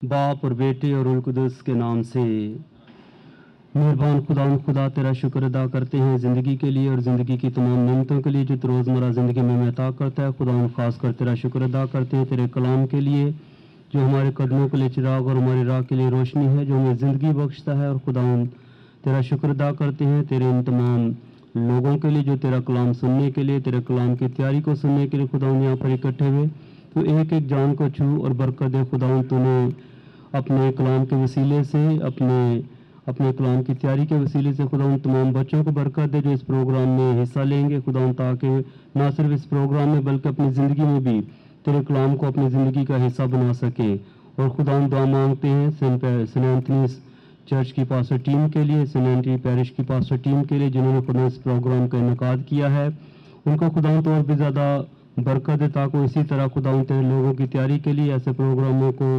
बाप और बेटे और रूह कुदस के नाम से। मेहरबान खुदा तेरा शुक्र अदा करते हैं ज़िंदगी के लिए और ज़िंदगी की तमाम नेमतों के लिए जो तो रोज़मर्रा ज़िंदगी में अता करता है। खुदा ख़ास कर तेरा शुक्र अदा करते हैं तेरे कलाम के लिए जो हमारे कदमों के लिए चिराग और हमारी राह के लिए रोशनी है, जो हमें ज़िंदगी बख्शता है। और खुदा तेरा शुक्र अदा करते हैं तेरे इन तमाम लोगों के लिए जो तेरा कलाम सुनने के लिए, तेरे कलाम की तैयारी को सुनने के लिए खुदा यहाँ पर इकट्ठे हुए। तो एक एक जान को छू और बरकत दे खुदा। तूने अपने कलाम के वसीले से अपने कलाम की तैयारी के वसीले से खुदा उन तमाम बच्चों को बरकत दे जो इस प्रोग्राम में हिस्सा लेंगे खुदा, ताकि ना सिर्फ इस प्रोग्राम में बल्कि अपनी ज़िंदगी में भी तेरे कलाम को अपनी ज़िंदगी का हिस्सा बना सके। और खुदा दुआ मांगते हैं सेंट एंथनी चर्च की पास्टर टीम के लिए, सेंट एंथनी पैरिश की पास्टर टीम के लिए जिन्होंने खुदा इस प्रोग्राम का इनेकाद किया है। उनको खुदा तो और भी ज़्यादा बरकत दे ताकि इसी तरह खुदा तेरे लोगों की तैयारी के लिए ऐसे प्रोग्रामों को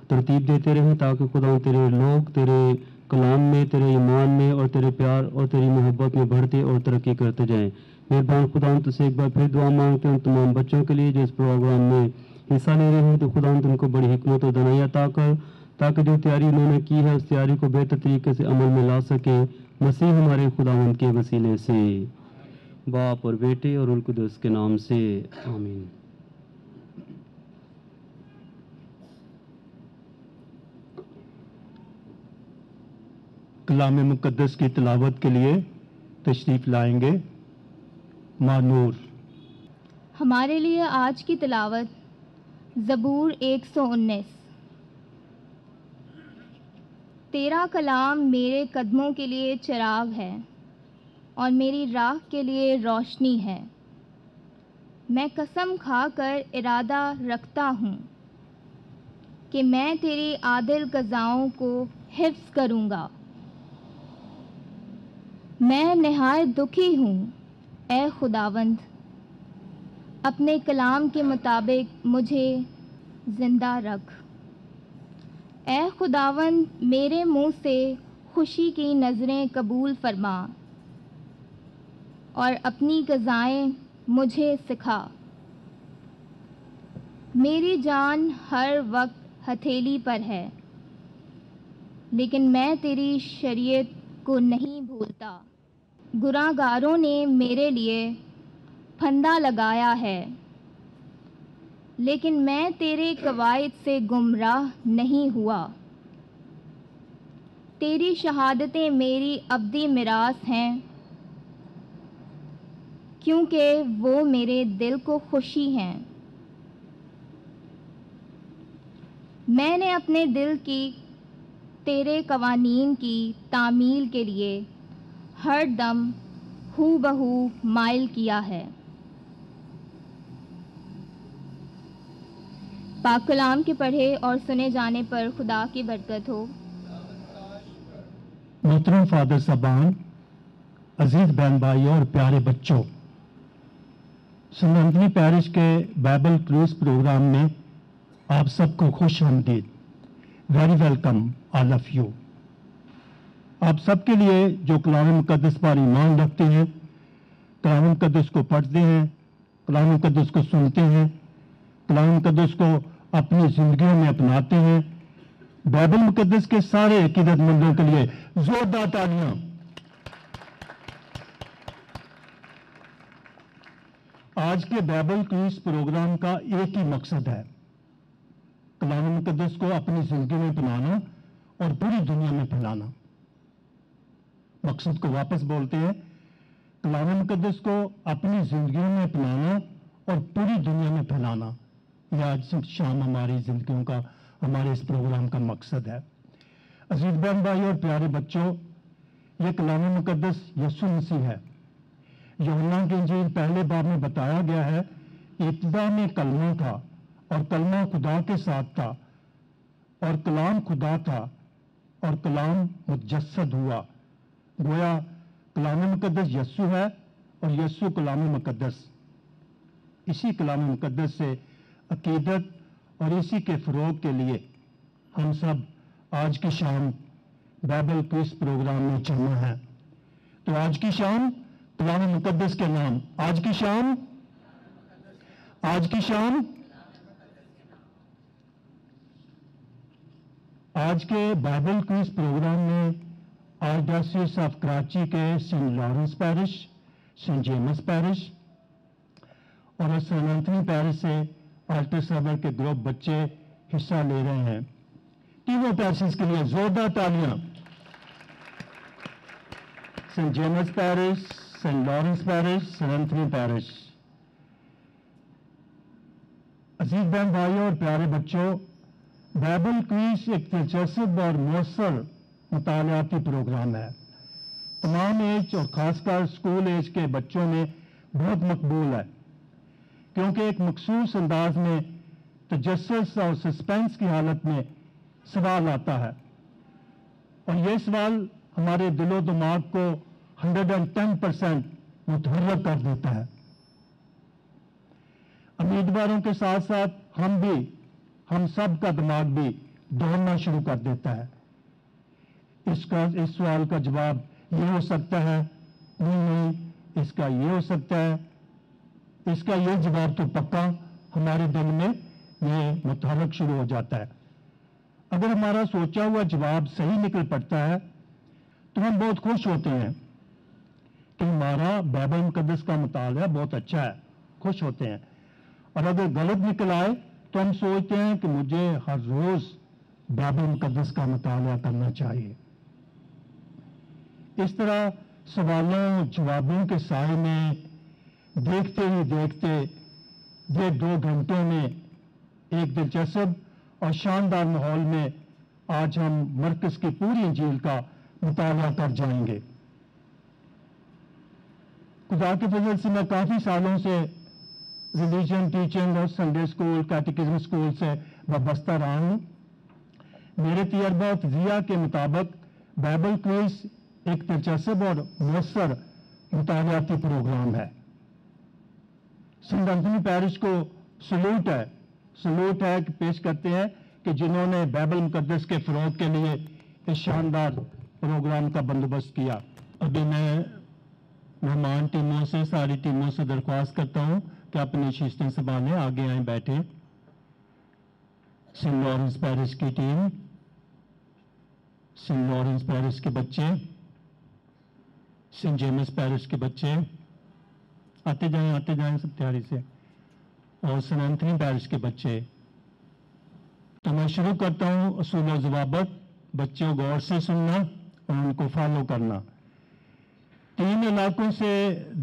तरतीब देते रहें, ताकि खुदा तेरे लोग तेरे कलाम में, तेरे ईमान में और तेरे प्यार और तेरी मोहब्बत में बढ़ते और तरक्की करते जाएं। मेहरबान खुदा तुझसे एक बार फिर दुआ मांगते हैं तमाम बच्चों के लिए जो इस प्रोग्राम में हिस्सा ले रहे हैं। तो खुदा उनको बड़ी हिकमत और दनाई अता कर, ताकि जो तैयारी उन्होंने की है उस तैयारी को बेहतर तरीके से अमल में ला सके। मसीह हमारे खुदावंद के वसीले से, बाप और बेटे और रूह कुदस के नाम से, आमीन। कलाम मुक़द्दस की तिलावत के लिए तशरीफ़ लाएंगे मानूर। हमारे लिए आज की तिलावत ज़बूर 119। तेरा कलाम मेरे कदमों के लिए चिराग है और मेरी राह के लिए रोशनी है। मैं कसम खाकर इरादा रखता हूँ कि मैं तेरी आदिल क़ज़ाओं को हिफ्ज़ करूँगा। मैं निहायत दुखी हूँ ए खुदावंद, अपने कलाम के मुताबिक मुझे ज़िंदा रख। ए खुदावंद, मेरे मुँह से खुशी की नज़रें कबूल फरमा और अपनी क़ज़ाएँ मुझे सिखा। मेरी जान हर वक्त हथेली पर है, लेकिन मैं तेरी शरीयत को नहीं भूलता। गुनाहगारों ने मेरे लिए फंदा लगाया है, लेकिन मैं तेरे कवायद से गुमराह नहीं हुआ। तेरी शहादतें मेरी अब्दी मिरास हैं, क्योंकि वो मेरे दिल को खुशी हैं। मैंने अपने दिल की तेरे कवानीन की तामील के लिए हर दम हू बहू माइल किया है। पाक कलाम के पढ़े और सुने जाने पर खुदा की बरकत हो। मोहतरम फादर साहबान, अजीज बहन भाइयों और प्यारे बच्चों, सेंट एंथनी पैरिश के बाइबल क्रूज प्रोग्राम में आप सबको खुश आमदीद। Very welcome all of you. आप सबके लिए जो कलाम मुक़द्दस पर ईमान रखते हैं, कलाम मुक़द्दस को पढ़ते हैं, कलाम मुक़द्दस को सुनते हैं, कलाम मुक़द्दस को अपनी ज़िंदगियों में अपनाते हैं, बाइबल मुक़द्दस के सारे अकीदतमंदों के लिए जोरदार तालियां। आज के बाइबल क्विज़ प्रोग्राम का एक ही मकसद है, कलाम मुक़द्दस को अपनी ज़िंदगी में अपनाना और पूरी दुनिया में फैलाना। मकसद को वापस बोलते हैं, कलाम मुक़द्दस को अपनी ज़िंदगियों में अपनाना और पूरी दुनिया में फैलाना। यह आज शाम हमारी ज़िंदगियों का, हमारे इस प्रोग्राम का मकसद है। अजीज बहन भाई और प्यारे बच्चों, यह कलाम मुक़द्दस यीशु मसीह है। यूहन्ना की इंजील पहले बाब में बताया गया है, इब्तिदा में कलमा था और कलमा खुदा के साथ था और कलाम खुदा था और कलाम मुजस्सद हुआ। गोया कलाम मुक़द्दस यीशु है और यीशु कलाम मुक़द्दस। इसी कलाम मुक़द्दस से अकीदत और इसी के फ़रोग़ के लिए हम सब आज की शाम बाइबल क्विज़ प्रोग्राम में जमा है। तो आज की शाम कलाम मुक़द्दस के नाम, आज की शाम आज के बाइबल क्विज प्रोग्राम में आर्चडायोसीस ऑफ कराची के saint Lawrence parish, saint James parish और सेंट एंथनी पैरिश से अल्टर सर्वर के ग्रुप बच्चे हिस्सा ले रहे हैं। तीनों पैरिशेस के लिए जोरदार तालियां। Saint James parish, Saint Lawrence parish, Saint Anthony parish. अजीज बहन भाइयों और प्यारे बच्चों, बाइबल क्विज एक दिलचस्प और मौसर मुतालियाती प्रोग्राम है। तमाम एज और खासकर स्कूल एज के बच्चों में बहुत मकबूल है, क्योंकि एक मखसूस अंदाज में तजस्सुस और सस्पेंस की हालत में सवाल आता है और ये सवाल हमारे दिलो दिमाग को 110% मुतहर्रिक कर देता है। उम्मीदवारों के साथ साथ हम सब का दिमाग भी दौड़ना शुरू कर देता है। इस सवाल का जवाब ये हो सकता है, नहीं, इसका ये हो सकता है, इसका ये जवाब तो पक्का, हमारे दिल में ये मुतहर्रिक शुरू हो जाता है। अगर हमारा सोचा हुआ जवाब सही निकल पड़ता है तो हम बहुत खुश होते हैं कि हमारा बाइबल मुकद्दस का मुतालिया बहुत अच्छा है, खुश होते हैं। और अगर गलत निकल आए तो हम सोचते हैं कि मुझे हर रोज बाइबल मुकद्दस का मुतालिया करना चाहिए। इस तरह सवालों जवाबों के साए में देखते ही देखते ये 2 घंटों में एक दिलचस्प और शानदार माहौल में आज हम मरकज की पूरी इंजील का मुताला कर जाएंगे। खुदा के फजल से मैं काफी सालों से रिलीजन टीचिंग और संडे स्कूल, कैटेकिज्म स्कूल से वाबस्ता रहा हूं। मेरे तजर्बा और तजिया के मुताबिक बाइबल क्विज एक दिलचस्प और मुयस्सर मुतालियाती प्रोग्राम है। सेंट एंथनी पैरिश को सलूट है कि पेश करते हैं कि जिन्होंने बाइबल मुकद्दस के फरोग के लिए इस शानदार प्रोग्राम का बंदोबस्त किया। अभी मैं मेहमान टीमों से, सारी टीमों से दरख्वास्त करता हूं कि अपनी शिस्तें संभालें, आगे आए बैठे। सेंट लॉरेंस पैरिश की टीम, सेंट लॉरेंस पैरिश के बच्चे, सेंट जेम्स पैरिश के बच्चे आते जाएं सब तैयारी से, और सेंट एंथनी पैरिश के बच्चे। तो मैं शुरू करता हूं उसूल और ज़वाबित। बच्चों गौर से सुनना और उनको फॉलो करना। 3 इलाकों से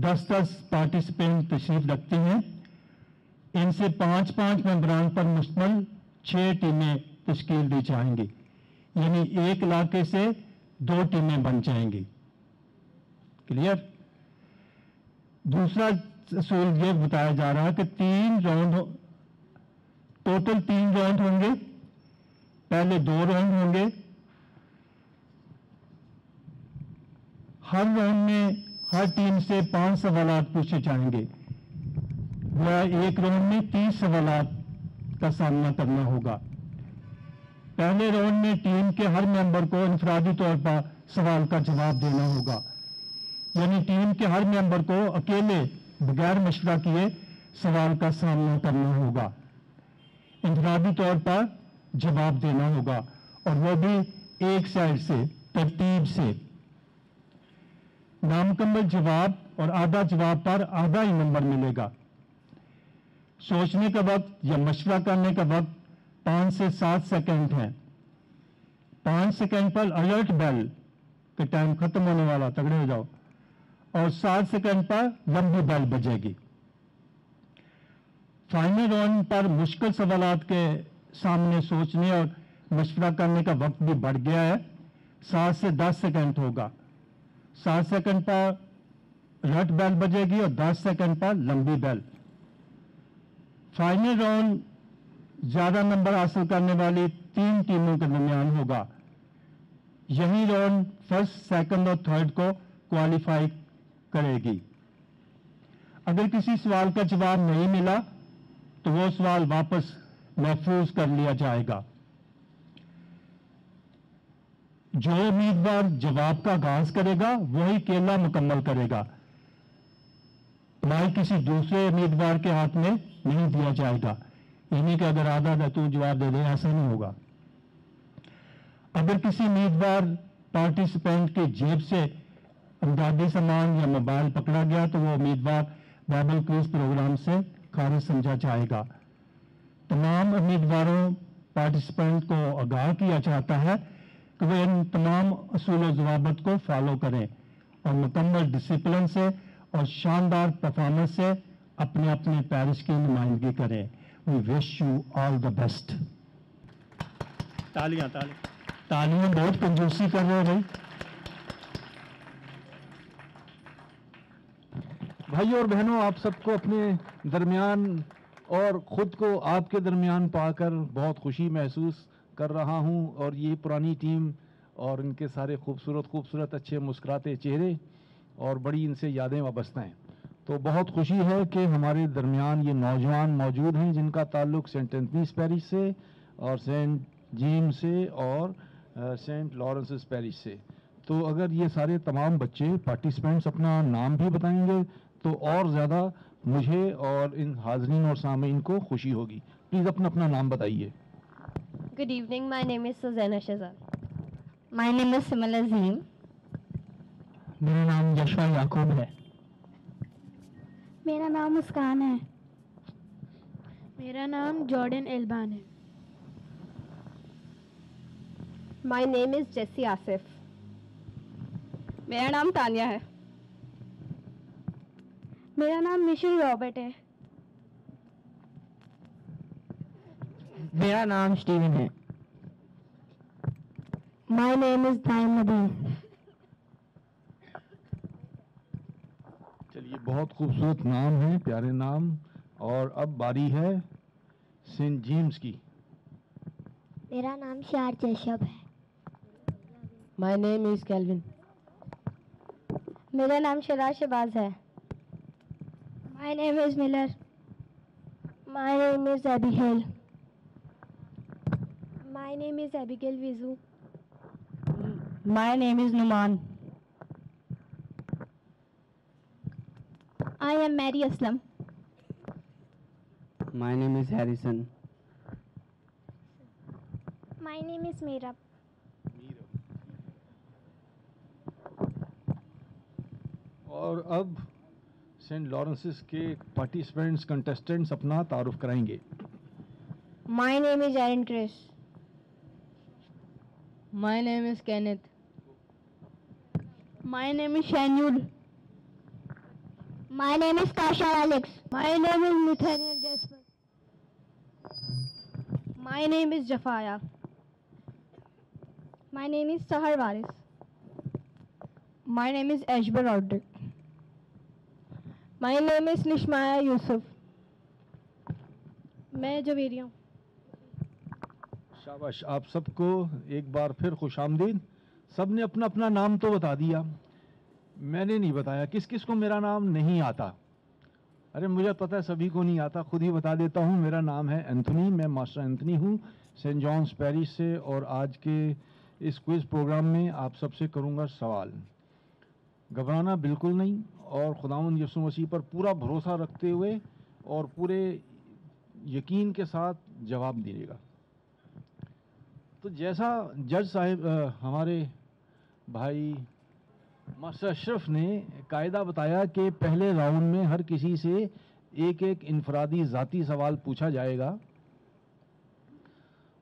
10-10 पार्टिसिपेंट तशरीफ रखते हैं। इनसे 5-5 मेंबरान पर मुश्तमिल 6 टीमें तश्कील दी जाएंगी, यानी एक इलाके से 2 टीमें बन जाएंगी। क्लियर? दूसरा असूल ये बताया जा रहा है कि 3 राउंड, टोटल 3 राउंड होंगे। पहले 2 राउंड होंगे। हर राउंड में हर टीम से 5 सवालात पूछे जाएंगे। वह एक राउंड में 30 सवालात का सामना करना होगा। पहले राउंड में टीम के हर मेंबर को इनफरादी तौर पर सवाल का जवाब देना होगा, यानी टीम के हर मेंबर को अकेले बगैर मशवरा किए सवाल का सामना करना होगा। इनफरादी तौर पर जवाब देना होगा और वो भी एक साइड से, तरतीब से। नामुकम्मल जवाब और आधा जवाब पर आधा ही नंबर मिलेगा। सोचने का वक्त या मशवरा करने का वक्त 5 से 7 सेकंड है। 5 सेकंड पर अलर्ट बेल के टाइम खत्म होने वाला, तगड़े हो जाओ, और 7 सेकंड पर लंबी बेल बजेगी। फाइनल राउंड पर मुश्किल सवालात के सामने सोचने और मशवरा करने का वक्त भी बढ़ गया है। 7 से 10 सेकंड होगा। 7 सेकंड पर अलर्ट बेल बजेगी और 10 सेकंड पर लंबी बेल। फाइनल राउंड ज्यादा नंबर हासिल करने वाली 3 टीमों के दरमियान होगा। यही राउंड फर्स्ट, सेकंड और थर्ड को क्वालिफाई करेगी। अगर किसी सवाल का जवाब नहीं मिला तो वो सवाल वापस महफूज कर लिया जाएगा। जो उम्मीदवार जवाब का आगाज करेगा वही केला मुकम्मल करेगा। माइक किसी दूसरे उम्मीदवार के हाथ में नहीं दिया जाएगा। यानी कि अगर आधा तू जवाब दे दे, ऐसा नहीं होगा। अगर किसी उम्मीदवार पार्टिसिपेंट की जेब से इमदादी सामान या मोबाइल पकड़ा गया तो वो उम्मीदवार बाइबल क्विज प्रोग्राम से खारिज समझा जाएगा। तमाम उम्मीदवारों पार्टिसिपेंट को आगाह किया जाता है कि वे इन तमाम असूल और ज़वाबित को फॉलो करें और मुकम्मल डिसिप्लिन से और शानदार परफॉर्मेंस से अपने अपने पैरिश की नुमाइंदगी करें। We wish you all the best. तालियां तालियां बहुत कंजूसी कर रहे हैं भाइयों और बहनों, आप सबको अपने दरमियान और ख़ुद को आपके दरमियान पाकर बहुत खुशी महसूस कर रहा हूं। और ये पुरानी टीम और इनके सारे खूबसूरत अच्छे मुस्कुराते चेहरे और बड़ी इनसे यादें वाबस्ता हैं। तो बहुत खुशी है कि हमारे दरमियान ये नौजवान मौजूद हैं जिनका ताल्लुक़ सेंट एंथनीज पैरिश से और सेंट जेम्स से और सेंट लॉरेंस पैरिश से। तो अगर ये सारे तमाम बच्चे पार्टिसिपेंट्स अपना नाम भी बताएंगे तो और ज़्यादा मुझे और इन हाज़रीन और सामीन को खुशी होगी। प्लीज़ अपना अपना नाम बताइए। Good evening, my name is Suzaina Shazad. My name is Simala Azim. मेरा नाम यशवा याकूब है। मेरा नाम मुस्कान है। मेरा नाम जॉर्डन एल्बान है। My name is Jessie Asif. मेरा नाम तानिया है। मेरा नाम मिशेल रॉबर्ट है। मेरा नाम स्टीवन है। My name is Naim Nadeem. चलिए, बहुत खूबसूरत नाम है, प्यारे नाम। और अब बारी है सेंट जेम्स की। मेरा नाम शार जैशब है। My name is Kelvin. मेरा नाम शराज शबाज है। My name is Miller. My name is Abigail. My name is Abigail Vizu. My name is Numan. I am Mary Aslam. My name is Harrison. My name is Meera. और अब Saint Lawrence के participants contestants अपना तारुफ कराएंगे। My name is Aaron Chris. My name is Kenneth. My name is Shanyul. My name is Kasha Alex. My name is Nathaniel Jasper. My name is Jafaya. My name is Sahar Waris. My name is Ashbar Rodrick. My name is Nishmaya Yusuf. मैं जवेरिया। शाबाश, आप सबको एक बार फिर खुशामदीद। सब ने अपना अपना नाम तो बता दिया, मैंने नहीं बताया किस किस को मेरा नाम नहीं आता। अरे मुझे पता है सभी को नहीं आता, खुद ही बता देता हूँ। मेरा नाम है एंथनी, मैं मास्टर एंथनी हूँ सेंट जॉन्स पैरिश से। और आज के इस क्विज़ प्रोग्राम में आप सबसे करूँगा सवाल। घबराना बिल्कुल नहीं और खुदावंद यीशु मसीह पर पूरा भरोसा रखते हुए और पूरे यकीन के साथ जवाब दीजिएगा। तो जैसा जज साहिब हमारे भाई मास्टर अशरफ ने कायदा बताया कि पहले राउंड में हर किसी से एक एक इनफरादी ज़ाती सवाल पूछा जाएगा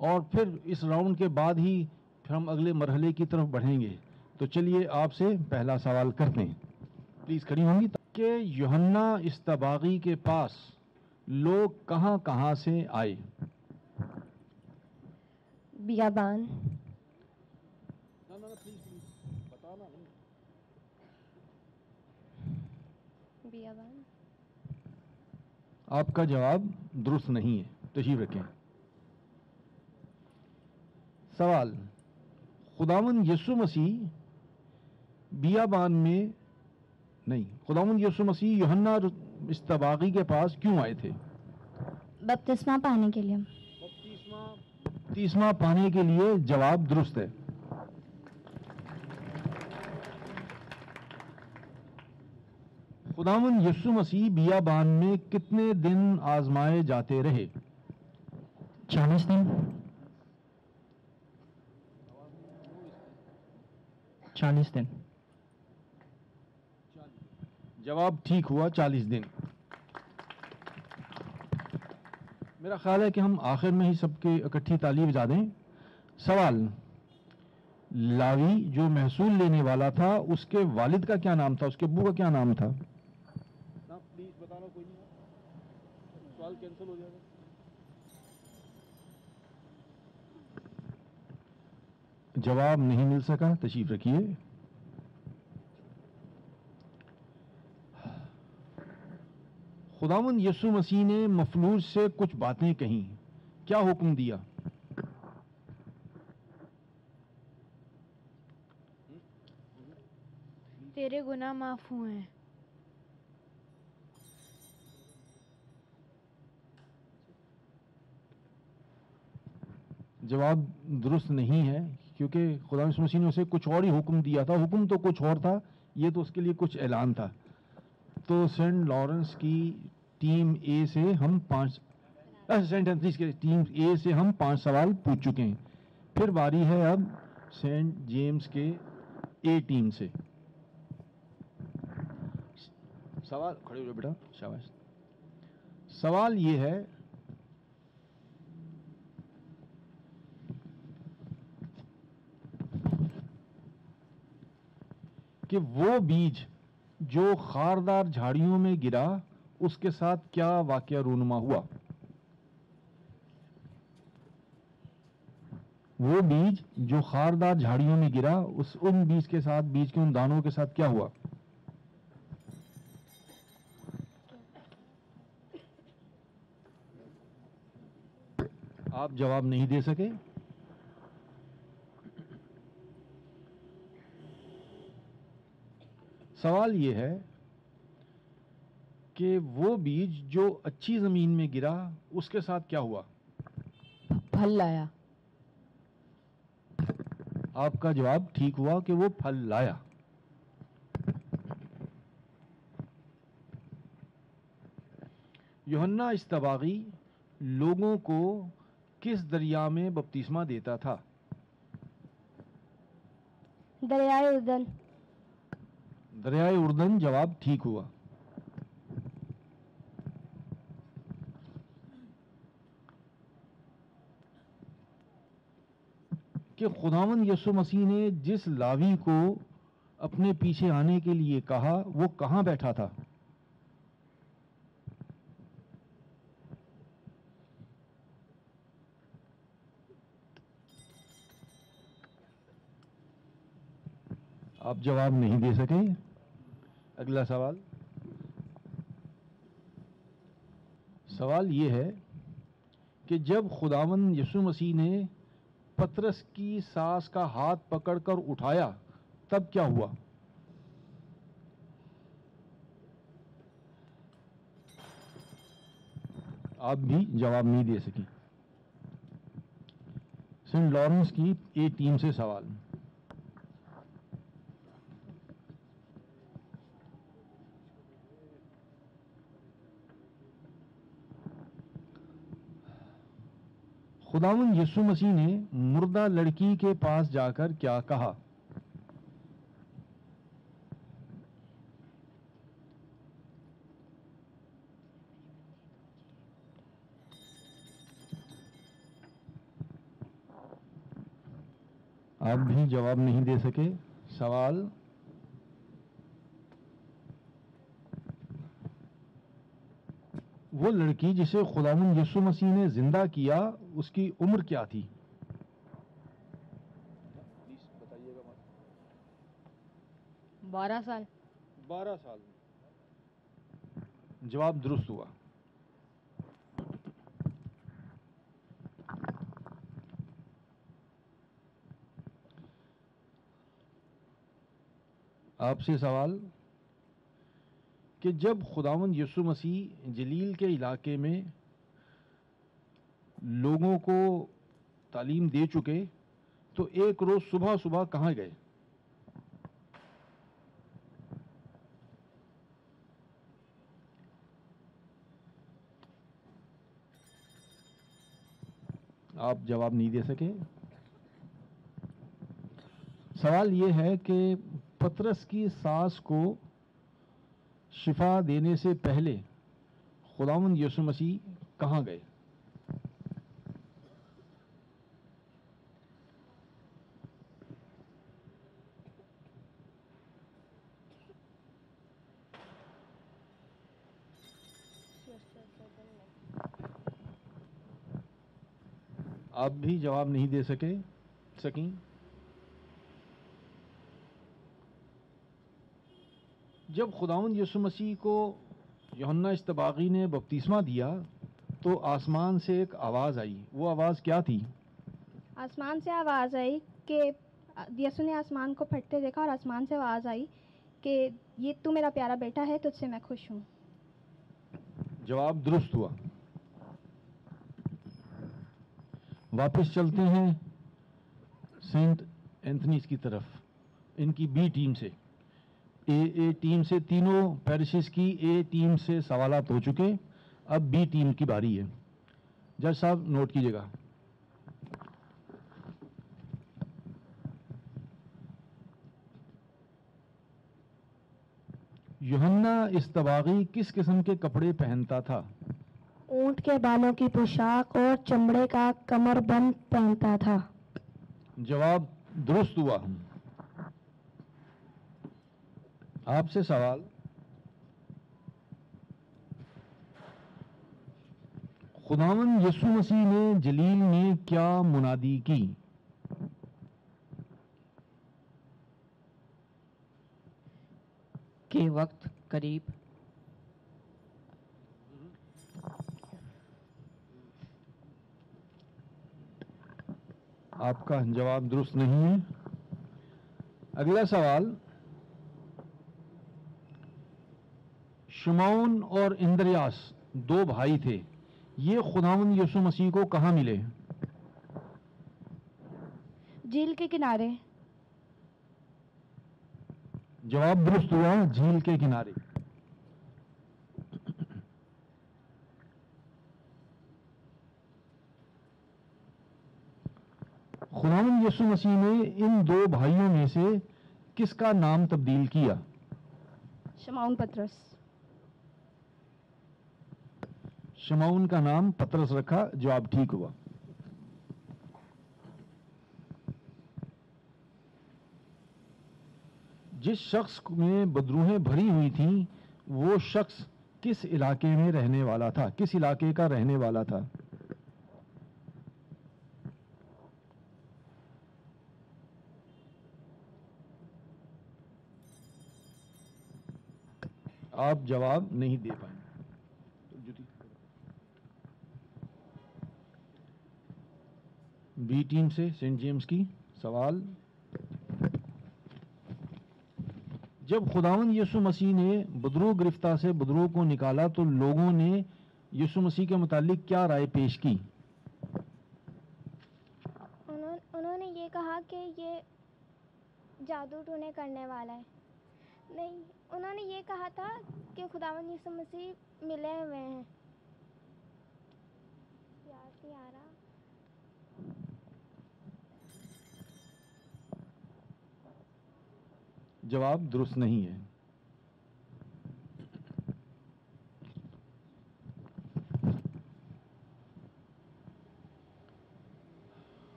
और फिर इस राउंड के बाद ही फिर हम अगले मरहले की तरफ बढ़ेंगे। तो चलिए आपसे पहला सवाल करते हैं। प्लीज़ खड़ी होंगी। कि यूहन्ना इस्तबागी के पास लोग कहाँ कहाँ से आए? बियाबान। बताना नहीं। बियाबान। आपका जवाब दुरुस्त नहीं है, तशरीफ रखें। सवाल, खुदावंद यीशु मसीह बियाबान में नहीं, खुदावंद यीशु मसीह यूहन्ना इस्तबागी के पास क्यों आए थे? बपतिस्मा पाने के लिए। बपतिस्मा पाने के लिए जवाब दुरुस्त है। खुदावंद यीशु मसीह बियाबान में कितने दिन आजमाए जाते रहे? 40 दिन। 40 दिन। जवाब ठीक हुआ, 40 दिन। मेरा ख्याल है कि हम आखिर में ही सबके इकट्ठी ताली बजा दें। सवाल, लावी जो महसूल लेने वाला था उसके वालिद का क्या नाम था, उसके अब्बू का क्या नाम था? प्लीज बताना, कोई नहीं, सवाल कैंसिल हो जाएगा। जवाब नहीं मिल सका, तशरीफ रखिए। खुदावंद यीशु मसीह ने मफलूज से कुछ बातें कहीं, क्या हुक्म दिया? तेरे गुनाह माफ हुए हैं। जवाब दुरुस्त नहीं है, क्योंकि खुदा यीशु मसीह ने उसे कुछ और ही हुक्म दिया था। हुक्म तो कुछ और था, ये तो उसके लिए कुछ ऐलान था। तो सेंट लॉरेंस की टीम ए से हम सेंट एंथनीज की टीम ए से हम 5 सवाल पूछ चुके हैं। फिर बारी है अब सेंट जेम्स के ए टीम से। सवाल, खड़े हो जाओ बेटा, शाबाश। सवाल ये है कि वो बीज जो खारदार झाड़ियों में गिरा, उसके साथ क्या वाकया रूनुमा हुआ? वो बीज जो खारदार झाड़ियों में गिरा, उन बीज के साथ, बीज के उन दानों के साथ क्या हुआ? आप जवाब नहीं दे सके। सवाल यह है कि वो बीज जो अच्छी जमीन में गिरा, उसके साथ क्या हुआ? फल लाया। आपका जवाब ठीक हुआ कि वो फल लाया। यूहन्ना इस्तबागी लोगों को किस दरिया में बपतिस्मा देता था? दरियाए उर्दन। दरियाए उर्दन, जवाब ठीक हुआ। कि खुदावंद यीशु मसीह ने जिस लावी को अपने पीछे आने के लिए कहा, वो कहां बैठा था? आप जवाब नहीं दे सके। अगला सवाल। सवाल यह है कि जब खुदावंद यीशु मसीह ने पतरस की सास का हाथ पकड़कर उठाया, तब क्या हुआ? आप भी जवाब नहीं दे सकी। सेंट लॉरेंस की ए टीम से सवाल। खुदावंद यीशु मसीह ने मुर्दा लड़की के पास जाकर क्या कहा? आप भी जवाब नहीं दे सके। सवाल। वो लड़की जिसे खुदावंद यीशु मसीह ने जिंदा किया, उसकी उम्र क्या थी? प्लीज बताइएगा। 12 साल। 12 साल। जवाब दुरुस्त हुआ। आपसे सवाल कि जब खुदावंद यीशु मसीह जलील के इलाके में लोगों को तालीम दे चुके, तो एक रोज सुबह सुबह कहां गए? आप जवाब नहीं दे सके। سوال یہ ہے کہ پطرس کی ساس کو شفا دینے سے پہلے خداوند یسوع مسیح کہاں گئے؟ آپ بھی جواب نہیں دے سکیں؟ جب خداوند یسوع مسیح کو یوحنا اصطباغی نے بپتسمہ دیا تو آسمان سے ایک آواز آئی. وہ آواز کیا تھی؟ آسمان سے آواز آئی کہ یسوع نے آسمان کو پھٹتے دیکھا اور آسمان سے آواز آئی کہ یہ تو میرا پیارا بیٹا ہے، تجھ سے میں خوش ہوں. جواب درست ہوا. واپس چلتے ہیں سینٹ اینتھنیز کی طرف. ان کی بی ٹیم سے، اے ٹیم سے تینوں پیرشز کی اے ٹیم سے سوالات ہو چکے. اب بی ٹیم کی باری ہے. جج صاحب نوٹ کیجیے گا. یوحنا اصطباغی کس قسم کے کپڑے پہنتا تھا؟ اونٹ کے بالوں کی پوشاک اور چمڑے کا کمر بند پہنتا تھا. جواب درست ہوا. آپ سے سوال، خداوند یسوع مسیح نے جلیل میں کیا منادی کی؟ کہ وقت قریب. آپ کا جواب درست نہیں ہے. اگلا سوال، شمعون اور اندریاس دو بھائی تھے. یہ خداوند یسوع مسیح کو کہاں ملے؟ جھیل کے کنارے. جواب درست ہوا، جھیل کے کنارے. خداوند یسوع مسیح نے ان دو بھائیوں میں سے کس کا نام تبدیل کیا؟ شمعون پطرس. شمعون کا نام پطرس رکھا. جواب ٹھیک ہوا. جس شخص میں بدروہیں بھری ہوئی تھیں وہ شخص کس علاقے میں رہنے والا تھا؟ کس علاقے کا رہنے والا تھا؟ آپ جواب نہیں دے پائیں. بی ٹیم سے سینٹ جیمز کی سوال، جب خداوند یسوع مسیح نے بدرو گرفتہ سے بدرو کو نکالا تو لوگوں نے یسوع مسیح کے متعلق کیا رائے پیش کی؟ انہوں نے یہ کہا کہ یہ جادو ٹونے کرنے والا ہے. نہیں، انہوں نے یہ کہا تھا کہ خداوند یسوع مسیح ملے ہوئے ہیں. یاد نہیں آ رہا. جواب درست نہیں ہے.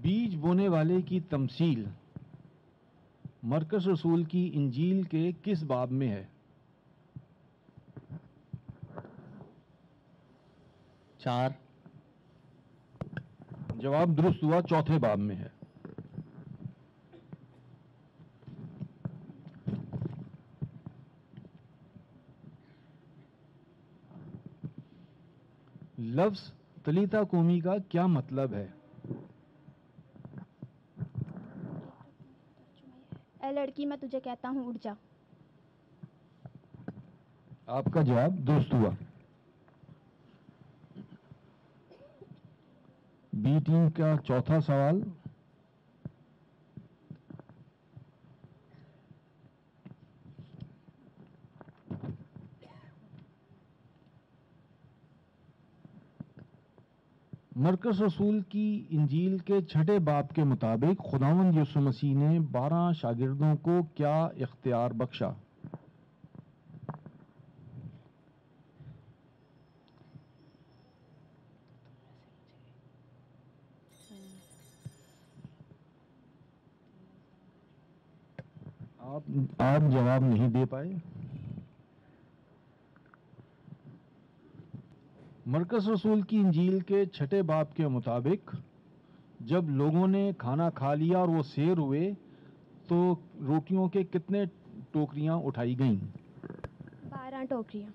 بیج بونے والے کی تمثیل مرکز رسول کی انجیل کے کس باب میں ہے؟ 4. جواب درست ہوا، چوتھے باب میں ہے. لفظ تلیتا کومی کا کیا مطلب ہے؟ اے لڑکی میں تجھے کہتا ہوں اٹھ جا. آپ کا جواب درست ہوا. بی ٹیم کا چوتھا سوال، مرکز رسول کی انجیل کے 6 باب کے مطابق خداوند یسوع مسیح نے 12 شاگردوں کو کیا اختیار بخشا؟ آپ جواب نہیں دے پائے. مرکز رسول کی انجیل کے 6 باب کے مطابق جب لوگوں نے کھانا کھا لیا اور وہ سیر ہوئے تو روٹیوں کے کتنے ٹوکریاں اٹھائی گئیں؟ 12 ٹوکریاں.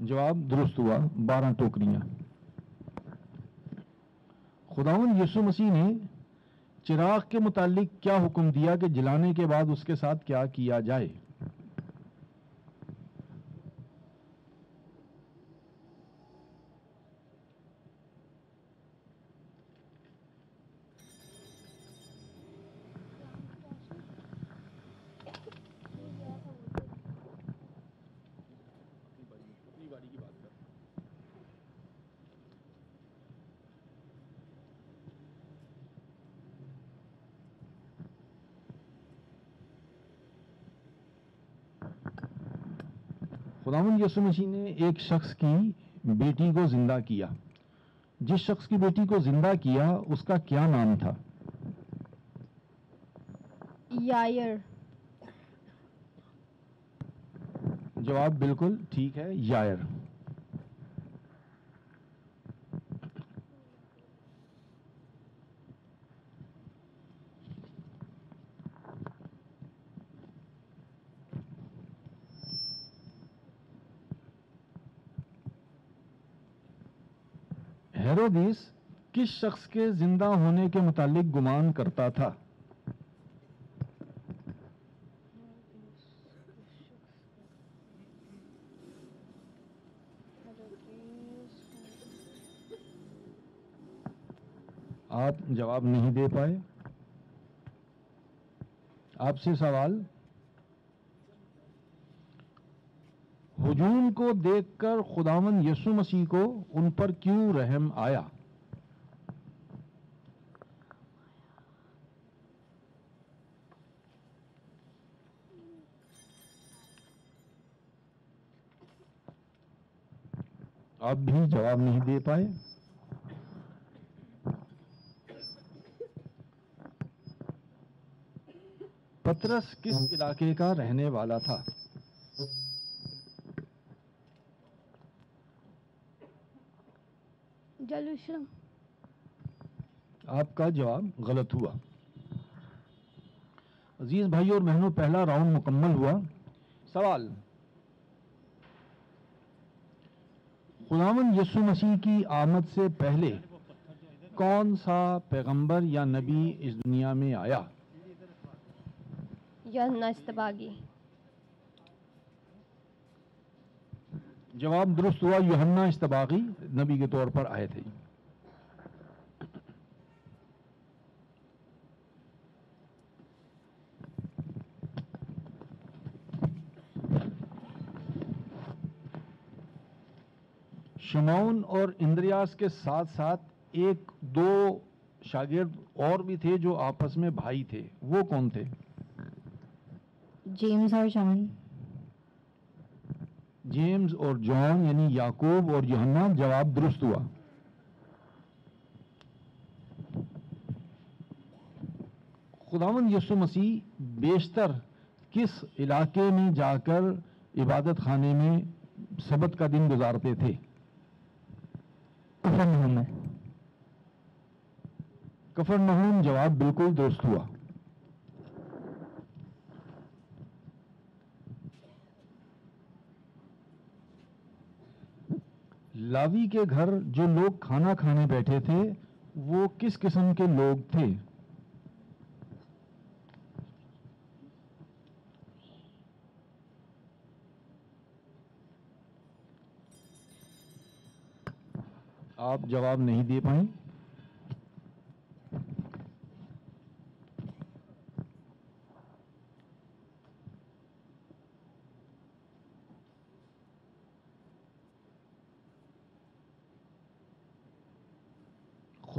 جواب درست ہوا، 12 ٹوکریاں. خداوند یسوع مسیح نے چراغ کے متعلق کیا حکم دیا کہ جلانے کے بعد اس کے ساتھ کیا کیا جائے؟ خداوند یسوع مسیح نے ایک شخص کی بیٹی کو زندہ کیا. جس شخص کی بیٹی کو زندہ کیا اس کا کیا نام تھا؟ یائر. جواب بالکل ٹھیک ہے، یائر. ہیرودیس کس شخص کے زندہ ہونے کے متعلق گمان کرتا تھا؟ آپ جواب نہیں دے پائے. آپ سے سوال، ہجوم کو دیکھ کر خداوند یسوع مسیح کو ان پر کیوں رحم آیا؟ آپ بھی جواب نہیں دے پائے. پطرس کس علاقے کا رہنے والا تھا؟ جلوشرم. آپ کا جواب غلط ہوا. عزیز بھائی اور بہنوں، پہلا راؤنڈ مکمل ہوا. سوال، خداوند یسوع مسیح کی آمد سے پہلے کون سا پیغمبر یا نبی اس دنیا میں آیا؟ یوحنا استباغی. جواب درست ہوا، یوحنا استباغی نبی کے طور پر آئے تھے. شمعون اور اندریاس کے ساتھ ساتھ 1-2 شاگرد اور بھی تھے جو آپس میں بھائی تھے، وہ کون تھے؟ جیمز اور جان. جیمز اور جان یعنی یعقوب اور یوحنا. جواب درست ہوا. خداوند یسوع مسیح بیشتر کس علاقے میں جا کر عبادت خانے میں سبت کا دن گزارتے تھے؟ کفرنہوم میں. کفرنہوم. جواب بالکل درست ہوا. لاوی کے گھر جو لوگ کھانا کھانے بیٹھے تھے وہ کس قسم کے لوگ تھے؟ آپ جواب نہیں دے پائیں.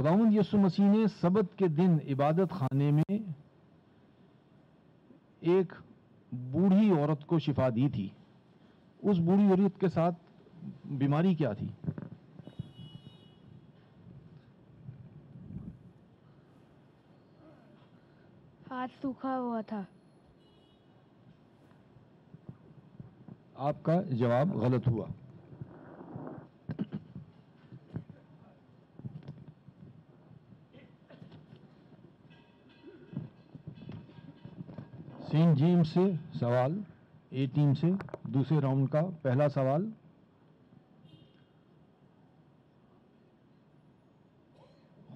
خداوند یسوع مسیح نے سبت کے دن عبادت خانے میں ایک بوڑھی عورت کو شفا دی تھی. اس بوڑھی عورت کے ساتھ بیماری کیا تھی؟ ہاتھ سوکھا ہوا تھا. آپ کا جواب غلط ہوا. سینٹ جیمز سے سوال، اے ٹیم سے دوسرے راؤنڈ کا پہلا سوال.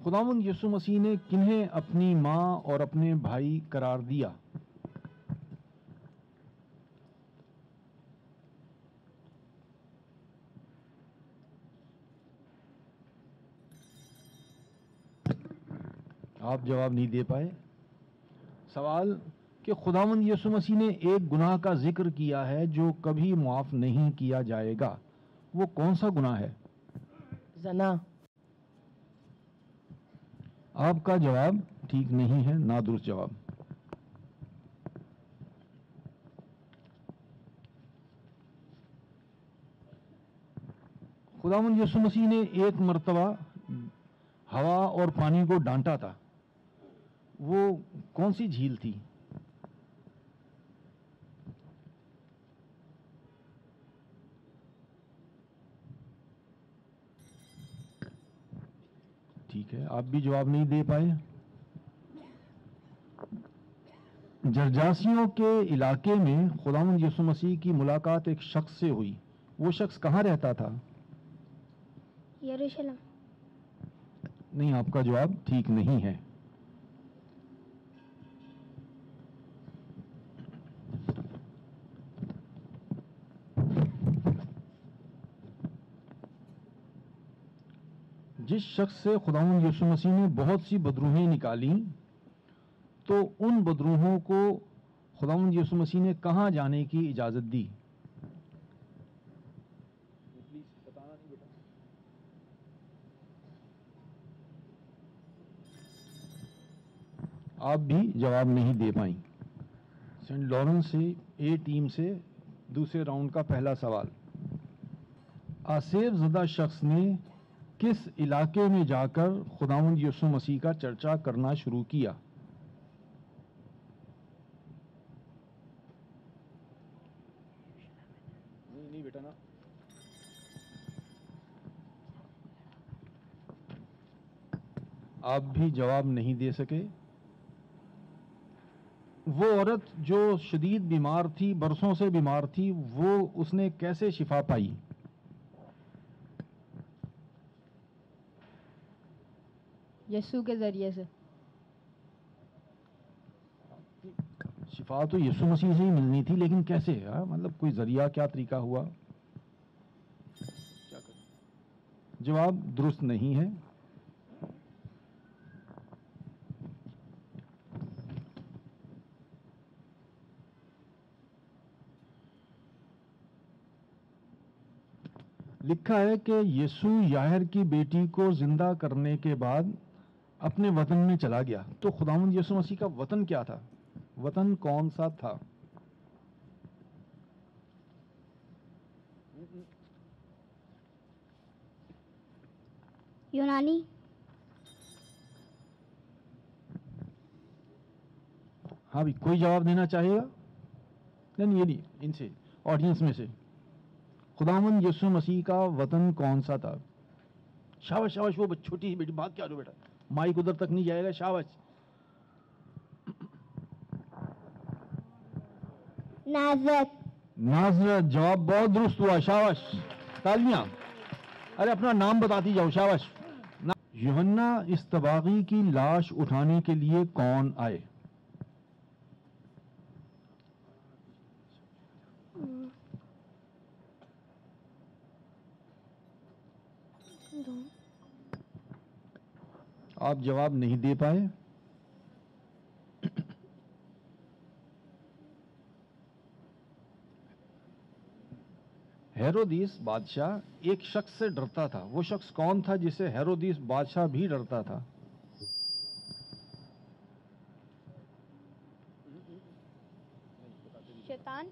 خداوند یسوع مسیح نے کنہیں اپنی ماں اور اپنے بھائی قرار دیا؟ آپ جواب نہیں دے پائے. سوال کہ خداوند یسوع مسیح نے ایک گناہ کا ذکر کیا ہے جو کبھی معاف نہیں کیا جائے گا، وہ کون سا گناہ ہے؟ زنا. آپ کا جواب ٹھیک نہیں ہے، نادرست جواب. خداوند یسوع مسیح نے ایک مرتبہ ہوا اور پانی کو ڈانٹا تھا، وہ کون سی جھیل تھی؟ ٹھیک ہے، آپ بھی جواب نہیں دے پائے. جرجاسیوں کے علاقے میں خداوند یسوع مسیح کی ملاقات ایک شخص سے ہوئی، وہ شخص کہاں رہتا تھا؟ یروشلم. نہیں، آپ کا جواب ٹھیک نہیں ہے. جس شخص سے خداوند یسوع مسیح نے بہت سی بدروہیں نکالیں تو ان بدروہوں کو خداوند یسوع مسیح نے کہاں جانے کی اجازت دی؟ آپ بھی جواب نہیں دے پائیں. سینٹ لارنس سے اے ٹیم سے دوسرے راؤنڈ کا پہلا سوال. آسیب زدہ شخص نے کس علاقے میں جا کر خداوند یسوع مسیح کا چرچا کرنا شروع کیا؟ نہیں بیٹا نا. آپ بھی جواب نہیں دے سکے. وہ عورت جو شدید بیمار تھی، برسوں سے بیمار تھی، وہ اس نے کیسے شفا پائی؟ یسوع کے ذریعے سے. شفا تو یسوع مسیح سے ہی ملنی تھی، لیکن کیسے؟ مطلب کوئی ذریعہ، کیا طریقہ ہوا؟ جواب درست نہیں ہے. لکھا ہے کہ یسوع یاہر کی بیٹی کو زندہ کرنے کے بعد اپنے وطن میں چلا گیا. تو خداوند یسوع مسیح کا وطن کیا تھا؟ وطن کون سا تھا؟ یونانی. ہاں بھی کوئی جواب دینا چاہے گا؟ نہیں، یہ نہیں، ان سے آڈینس میں سے. خداوند یسوع مسیح کا وطن کون سا تھا؟ شاباش شاباش، وہ چھوٹی سی بیٹی بھاگ کے آ جاؤ بیٹا، مائک ادھر تک نہیں جائے گا. شاباش. نازرت. نازرت جواب بہت درست ہوا. شاباش، تالیاں. ارے اپنا نام بتاتی جاؤ. شاباش. یوحنا اصطباغی کی لاش اٹھانے کے لیے کون آئے؟ آپ جواب نہیں دے پائے. हेरोदीस बादशाह एक शख्स से डरता था। वो शख्स कौन था जिससे हेरोदीस बादशाह भी डरता था? शैतान।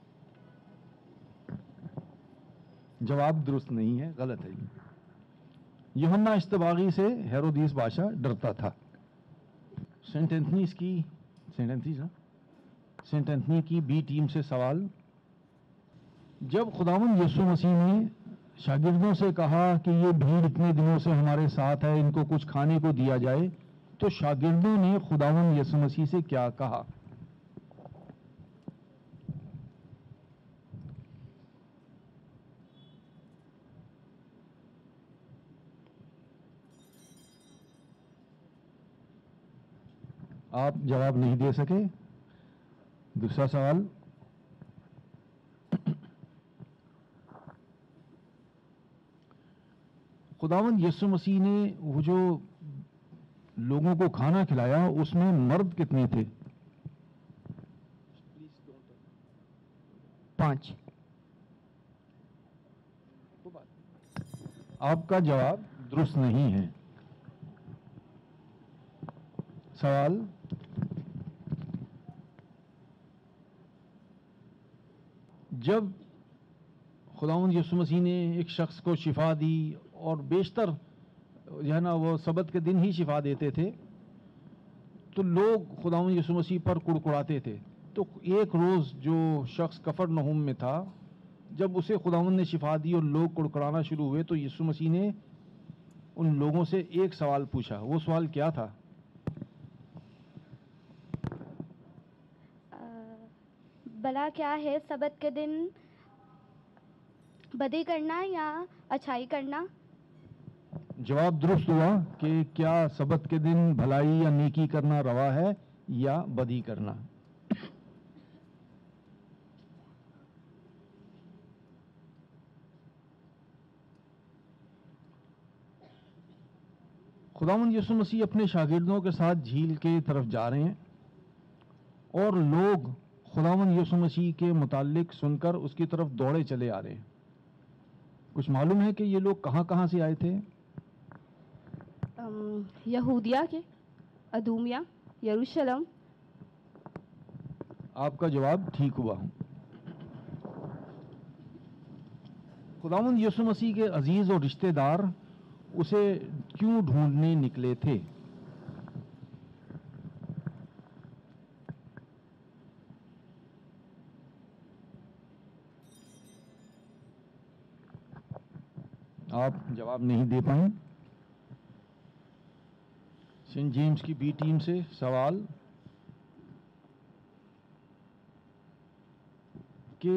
जवाब दुरुस्त नहीं है, गलत है। यूहन्ना इस्तबागी से हेरोदीस बादशाह डरता था। सेंट एंथनी की बी टीम से सवाल। जब खुदावंद यीशु मसीह ने शागिर्दों से कहा कि ये भीड़ इतने दिनों से हमारे साथ है, इनको कुछ खाने को दिया जाए, तो शागिर्दों ने खुदावंद यीशु मसीह से क्या कहा? आप जवाब नहीं दे सके। दूसरा सवाल। खुदावंद यीशु मसीह ने वो जो लोगों को खाना खिलाया उसमें मर्द कितने थे? 5। आपका जवाब दुरुस्त नहीं है। सवाल। जब खुदावंद यीशु मसीह ने एक शख्स को शिफा दी, और बेशतर जो है ना वो सबत के दिन ही शिफा देते थे, तो लोग खुदावंद यीशु मसीह पर कुड़कुड़ाते थे। तो एक रोज़ जो शख्स कफरनहूम में था, जब उसे खुदावंद ने शिफा दी और लोग कुड़कुड़ाना शुरू हुए, तो यीशु मसीह ने उन लोगों से एक सवाल पूछा। वो सवाल क्या था? भला क्या है, सबत के दिन बदी करना या अच्छाई करना? जवाब दुरुस्त हुआ कि क्या सबत के दिन भलाई या नेकी करना रवा है या बदी करना। खुदावंद यीशु मसीह अपने शागिर्दों के साथ झील के तरफ जा रहे हैं, और लोग खुदावंद यीशु मसीह के मुतालिक सुनकर उसकी तरफ दौड़े चले आ रहे हैं। कुछ मालूम है कि ये लोग कहाँ से आए थे? यहूदिया के, अदूमिया, यरूशलेम। आपका जवाब ठीक हुआ। खुदावंद यीशु मसीह के अजीज और रिश्तेदार उसे क्यों ढूंढने निकले थे? आप जवाब नहीं दे पाए। सेंट जेम्स की बी टीम से सवाल कि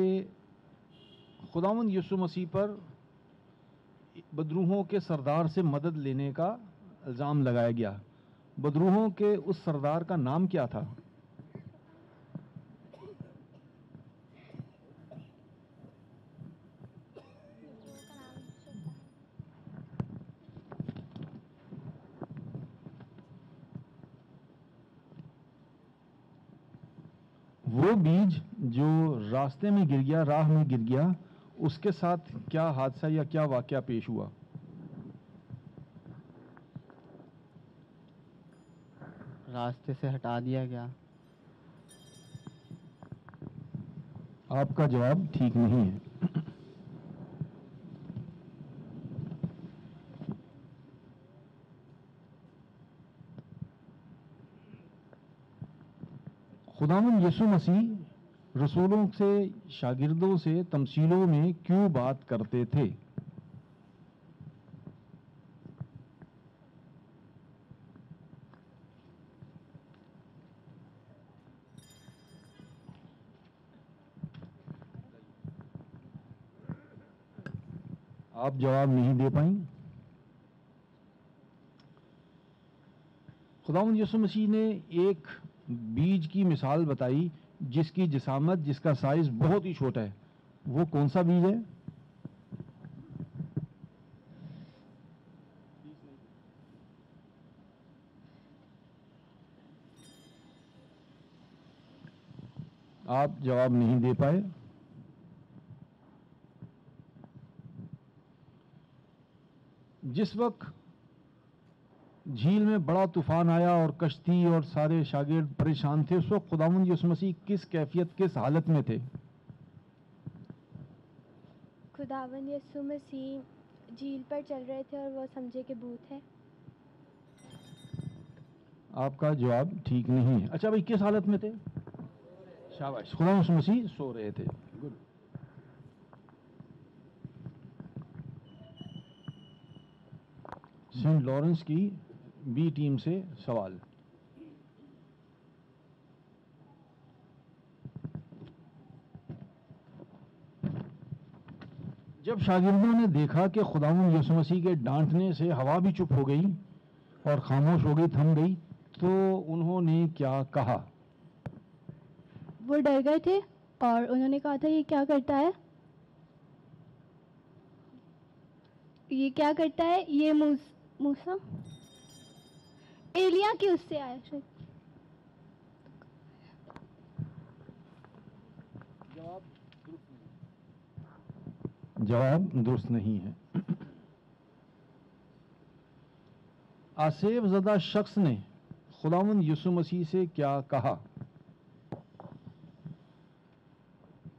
खुदावंद यीशु मसीह पर बदरूहों के सरदार से मदद लेने का इल्ज़ाम लगाया गया। बदरूहों के उस सरदार का नाम क्या था? वो बीज जो रास्ते में गिर गया, राह में गिर गया, उसके साथ क्या हादसा या क्या वाकया पेश हुआ? रास्ते से हटा दिया गया। आपका जवाब ठीक नहीं है। खुदावंद यीशु मसीह रसूलों से, शागिर्दों से तमसीलों में क्यों बात करते थे? आप जवाब नहीं दे पाई। खुदावंद यीशु मसीह ने एक बीज की मिसाल बताई जिसकी जिसामत, जिसका साइज बहुत ही छोटा है। वो कौन सा बीज है? आप जवाब नहीं दे पाए। جس وقت جھیل میں بڑا طوفان آیا اور کشتی اور سارے شاگرد پریشان تھے، اس وقت خداوند یسوع مسیح کس کیفیت، کس حالت میں تھے؟ خداوند یسوع مسیح جھیل پر چل رہے تھے اور وہ سمجھے کہ بھوت ہے۔ آپ کا جواب ٹھیک نہیں ہے۔ اچھا بھائی، کس حالت میں تھے؟ شاباش، خداوند یسوع مسیح سو رہے تھے۔ گڈ۔ سینٹ لارنس کی بی ٹیم سے سوال۔ جب شاگردوں نے دیکھا کہ خداوند یسوع مسیح کے ڈانٹنے سے ہوا بھی چپ ہو گئی اور خاموش ہو گئی، تھم گئی، تو انہوں نے کیا کہا؟ وہ ڈر گئے تھے اور انہوں نے کہا تھا یہ کیا کرتا ہے، یہ کیا کرتا ہے، یہ موسیٰ ایلیا کی اس سے آیا شاید۔ جواب درست نہیں ہے۔ آسیب زدہ شخص نے خداوند یسوع مسیح سے کیا کہا؟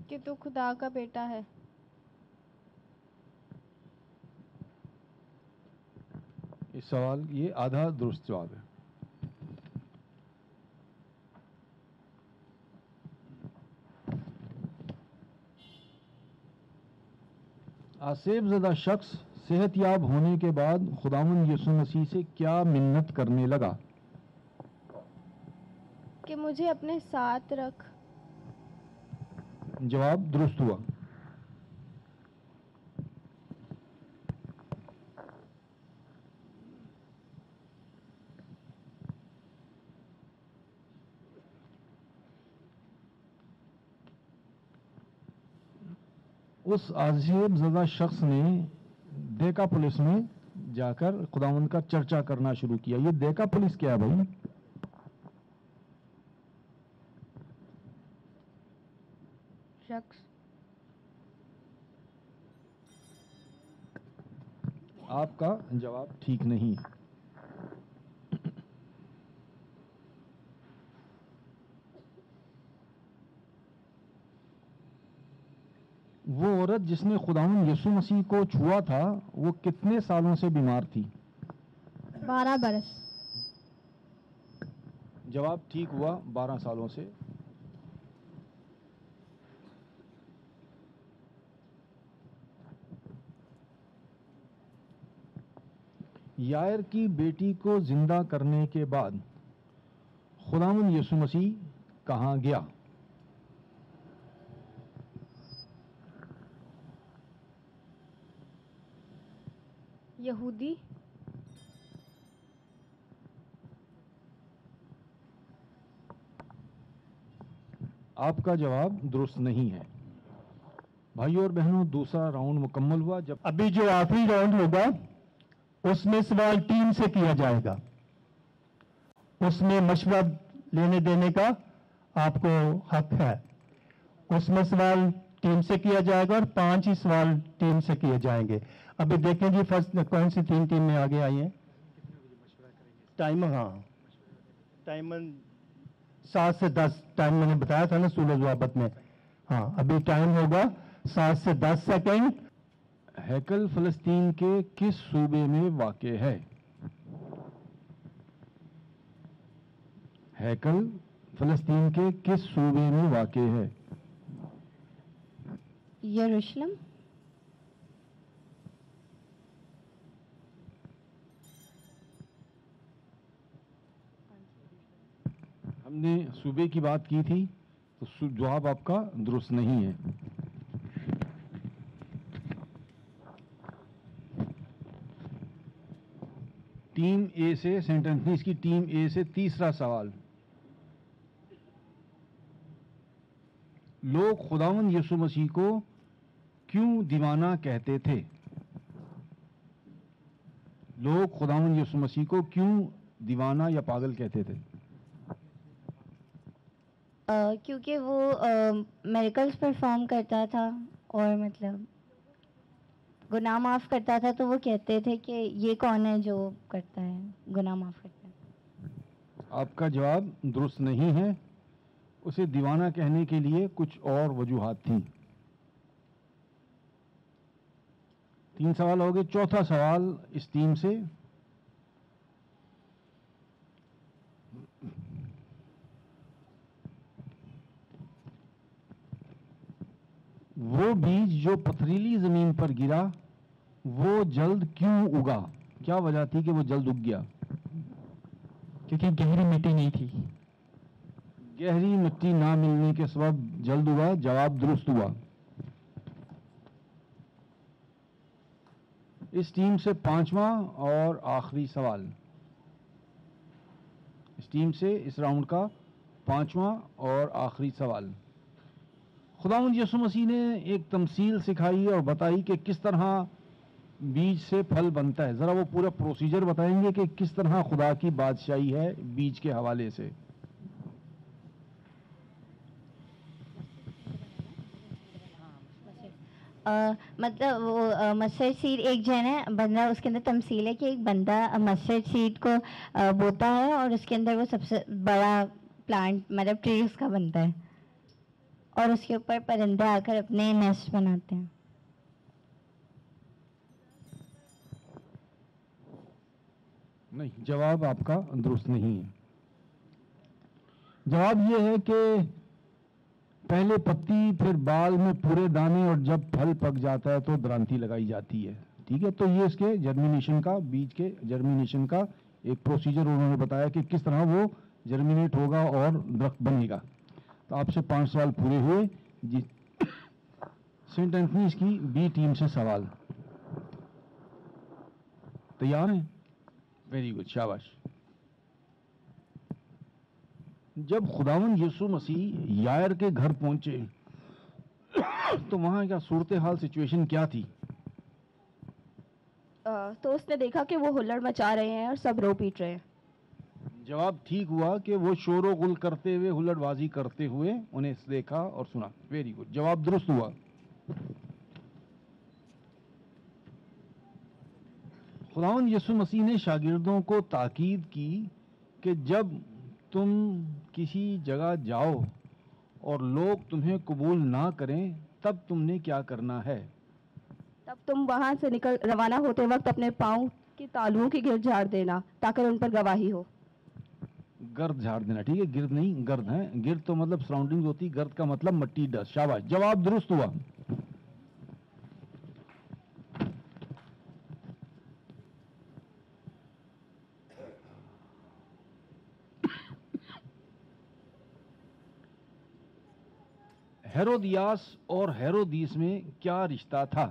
کہ تو خدا کا بیٹا ہے۔ اس سوال یہ آدھا درست جواب ہے۔ آسیب زدہ شخص صحت یاب ہونے کے بعد خداوند یسوع مسیح سے کیا منت کرنے لگا؟ کہ مجھے اپنے ساتھ رکھ۔ جواب درست ہوا۔ اس آسیب زدہ شخص نے دیکا پولیس میں جا کر خداوند کا چرچا کرنا شروع کیا۔ یہ دیکا پولیس کیا ہے بھائی؟ شخص۔ آپ کا جواب ٹھیک نہیں ہے۔ وہ عورت جس نے خداوند یسوع مسیح کو چھوا تھا، وہ کتنے سالوں سے بیمار تھی؟ 12 برس۔ جواب ٹھیک ہوا، 12 سالوں سے۔ یائر کی بیٹی کو زندہ کرنے کے بعد خداوند یسوع مسیح کہاں گیا؟ یہودی۔ آپ کا جواب درست نہیں ہے۔ بھائیوں اور بہنوں، دوسرا راؤنڈ مکمل ہوا۔ جب ابھی جو آخری راؤنڈ ہوگا اس میں سوال ٹیم سے کیا جائے گا، اس میں مشورہ لینے دینے کا آپ کو حق ہے۔ اس میں سوال ٹیم سے کیا جائے گا اور 5 ہی سوال ٹیم سے کیے جائیں گے۔ ابھی دیکھیں جی فرسٹ کون سی 3 ٹیم میں آگے آئی ہیں؟ ٹائمر، ہاں ٹائمر 7 سے 10 ٹائم میں نے بتایا تھا نا سولہ ضوابط میں۔ ہاں ابھی ٹائم ہوگا 7 سے 10 سیکنڈ۔ ہیکل فلسطین کے کس صوبے میں واقع ہے؟ ہیکل فلسطین کے کس صوبے میں واقع ہے؟ یروشلم۔ ہم نے صوبے کی بات کی تھی، تو جواب آپ کا درست نہیں ہے۔ ٹیم اے سے، سینٹ اینتھنیز کی ٹیم اے سے تیسرا سوال۔ لوگ خداوند یسوع مسیح کو کیوں دیوانہ کہتے تھے؟ لوگ خداوند یسوع مسیح کو کیوں دیوانہ یا پاگل کہتے تھے؟ کیونکہ وہ میریکلز پرفارم کرتا تھا اور مطلب गुनाह माफ़ करता था तो वो कहते थे कि ये कौन है जो करता है गुनाह माफ़ करता है। आपका जवाब दुरुस्त नहीं है। उसे दीवाना कहने के लिए कुछ और वजूहात थी। 3 सवाल हो गए। चौथा सवाल इस टीम से। वो बीज जो पथरीली जमीन पर गिरा वो जल्द क्यों उगा? क्या वजह थी कि वो जल्द उग गया? क्योंकि गहरी मिट्टी नहीं थी। गहरी मिट्टी ना मिलने के सबब जल्द उगा। जवाब दुरुस्त हुआ। इस टीम से 5वां और आखिरी सवाल। इस टीम से इस राउंड का 5वां और आखिरी सवाल। खुदावंद यीशु मसीह ने एक तमसील सिखाई और बताई कि किस तरह बीज से फल बनता है। जरा वो पूरा प्रोसीजर बताएंगे कि किस तरह खुदा की बादशाही है बीज के हवाले से। मतलब वो मस्टर्ड सीड एक जो है ना बंदा, उसके अंदर तमसील है कि एक बंदा मस्टर्ड सीड को बोता है और उसके अंदर वो सबसे बड़ा प्लांट मतलब ट्री उसका बनता है और उसके ऊपर परिंदे आकर अपने नेस्ट बनाते हैं। नहीं, जवाब आपका दुरुस्त नहीं है। जवाब ये है कि पहले पत्ती, फिर बाल में पूरे दाने और जब फल पक जाता है तो दरांती लगाई जाती है। ठीक है, तो ये इसके जर्मिनेशन का, बीज के जर्मिनेशन का एक प्रोसीजर उन्होंने बताया कि किस तरह वो जर्मिनेट होगा और दरख्त बनेगा। तो आपसे 5 सवाल पूरे हुए जी। सेंट एंथनीज की बी टीम से सवाल। तैयार हैं? वेरी गुड, शाबाश। जब खुदावंद यीशु मसीह यायर के घर पहुंचे तो वहां क्या सूरत हाल, सिचुएशन क्या थी? तो उसने देखा कि वो हुल्लड़ मचा रहे हैं और सब रो पीट रहे हैं। जवाब ठीक हुआ कि वो शोर गुल करते हुए, हुल्लड़बाजी करते हुए उन्हें देखा और सुना। वेरी गुड, जवाब दुरुस्त हुआ। खुदावंद यीशु मसीह ने शागिर्दों को ताकीद की कि जब तुम किसी जगह जाओ और लोग तुम्हें कबूल ना करें तब तुमने क्या करना है? तब तुम वहां से निकल रवाना होते वक्त अपने पाँव की तालुओं की गिर्द झाड़ देना ताकि उन पर गवाही हो। गर्द झाड़ देना, ठीक है, गिर्द नहीं, गर्द है। गिर्द तो मतलब सराउंडिंग होती, गर्द का मतलब मट्टी, डस्ट। शाबाश, जवाब दुरुस्त हुआ। हेरोदियास और हेरोदीस में क्या रिश्ता था?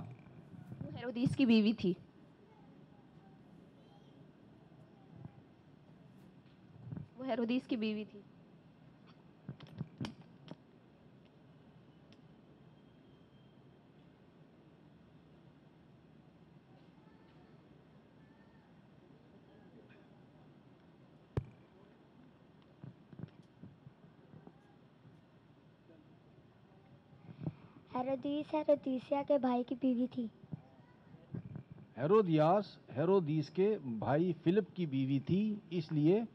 वो हेरोदीस की बीवी थी। वो हेरोदीस की बीवी थी। हेरोदीस हेरोदीसिया के भाई की बीवी थी। हेरोदियास हेरोदीस के भाई फिलिप की बीवी थी, इसलिए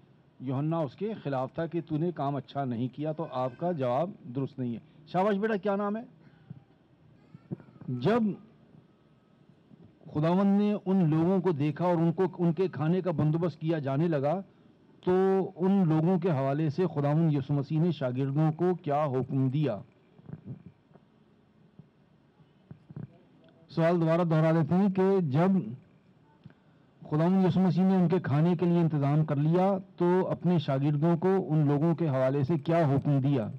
यूहन्ना उसके खिलाफ था कि तूने काम अच्छा नहीं किया। तो आपका जवाब दुरुस्त नहीं है। शाबाश बेटा, क्या नाम है? जब खुदावंद ने उन लोगों को देखा और उनको उनके खाने का बंदोबस्त किया जाने लगा तो उन लोगों के हवाले से खुदावंद यीशु मसीह ने शागिर्दों को क्या हुक्म दिया? सवाल दोबारा दोहरा देते हैं कि जब खुदावंद यीशु मसीह ने उनके खाने के लिए इंतजाम कर लिया तो अपने शागिर्दों को उन लोगों के हवाले से क्या हुक्म दिया?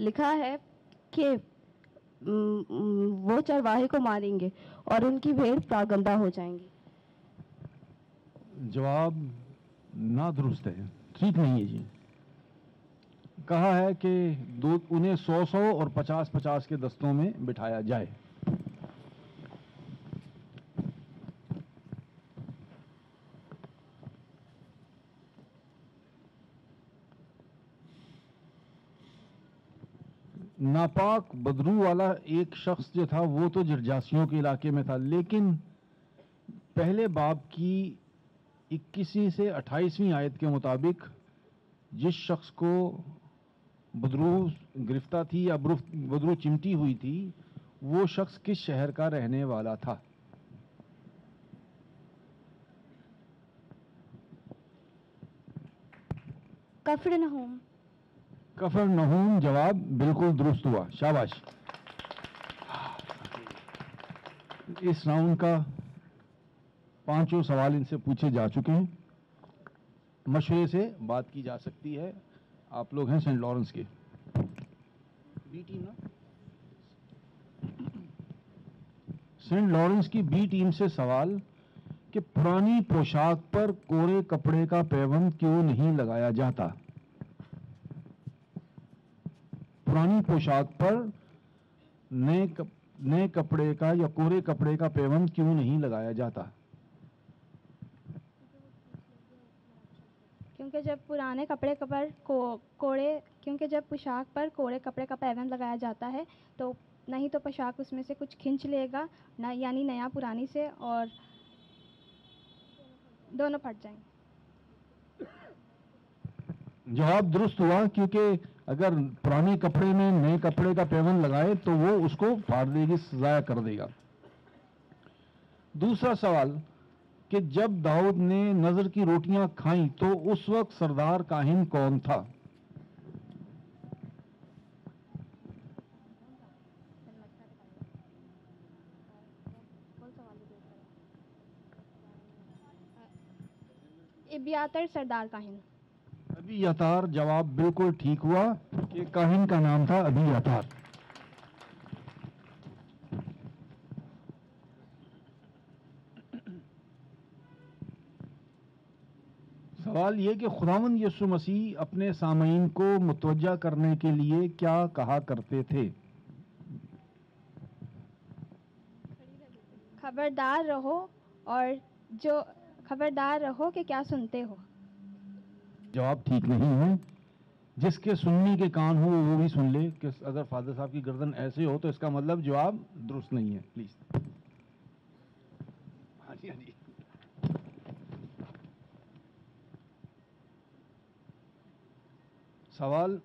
लिखा है कि वो चरवाहे को मारेंगे और उनकी भेड़ प्रागंदा हो जाएंगी। जवाब ना दुरुस्त है, ठीक नहीं है जी। कहा है कि उन्हें 100-100 और 50-50 के दस्तों में बिठाया जाए। ناپاک بدرو والا ایک شخص جو تھا وہ تو جرجاسیوں کے علاقے میں تھا، لیکن پہلے باب کی 21 سے 28ویں آیت کے مطابق جس شخص کو بدرو گرفتہ تھی یا بدرو چمٹی ہوئی تھی، وہ شخص کس شہر کا رہنے والا تھا؟ کفرنہوم۔ کفرنہوم جواب بالکل درست ہوا، شاباش۔ اس راؤنڈ کا 5 سوال ان سے پوچھے جا چکے ہیں، مشورے سے بات کی جا سکتی ہے۔ آپ لوگ ہیں سینٹ لارنس کے، بی ٹیم نا؟ سینٹ لارنس کی بی ٹیم سے سوال کہ پرانی پوشاک پر کوڑے کپڑے کا پیوند کیوں نہیں لگایا جاتا؟ پرانی پوشاک پر نئے کپڑے کا یا کوڑے کپڑے کا پیوند کیوں نہیں لگایا جاتا؟ کیونکہ جب پرانے کپڑے پر کیونکہ جب پوشاک پر کوڑے کپڑے کا پیوند لگایا جاتا ہے تو نہیں تو پوشاک اس میں سے کچھ کھینچ لے گا، یعنی نیا پرانی سے، اور دونوں پھٹ جائیں گے۔ جواب درست ہوا، کیونکہ اگر پرانے کپڑے میں نئے کپڑے کا پیوند لگائے تو وہ اس کو پھاڑ دے گی، ضائع کر دے گا۔ دوسرا سوال کہ جب داؤد نے نذر کی روٹیاں کھائیں تو اس وقت سردار کاہن کون تھا؟ ابیاتر سردار کاہن۔ ابیاتار جواب بالکل ٹھیک ہوا کہ کاہن کا نام تھا ابیاتار۔ سوال یہ کہ خداوند یسوع مسیح اپنے سامعین کو متوجہ کرنے کے لیے کیا کہا کرتے تھے؟ خبردار رہو کہ کیا سنتے ہو۔ جواب ٹھیک نہیں ہے۔ جس کے سننے کے کان ہو وہ بھی سن لے، کہ اگر فادر صاحب کی گردن ایسے ہو تو اس کا مطلب جواب درست نہیں ہے، پلیز۔ ہاں جی، ہاں جی۔ سوال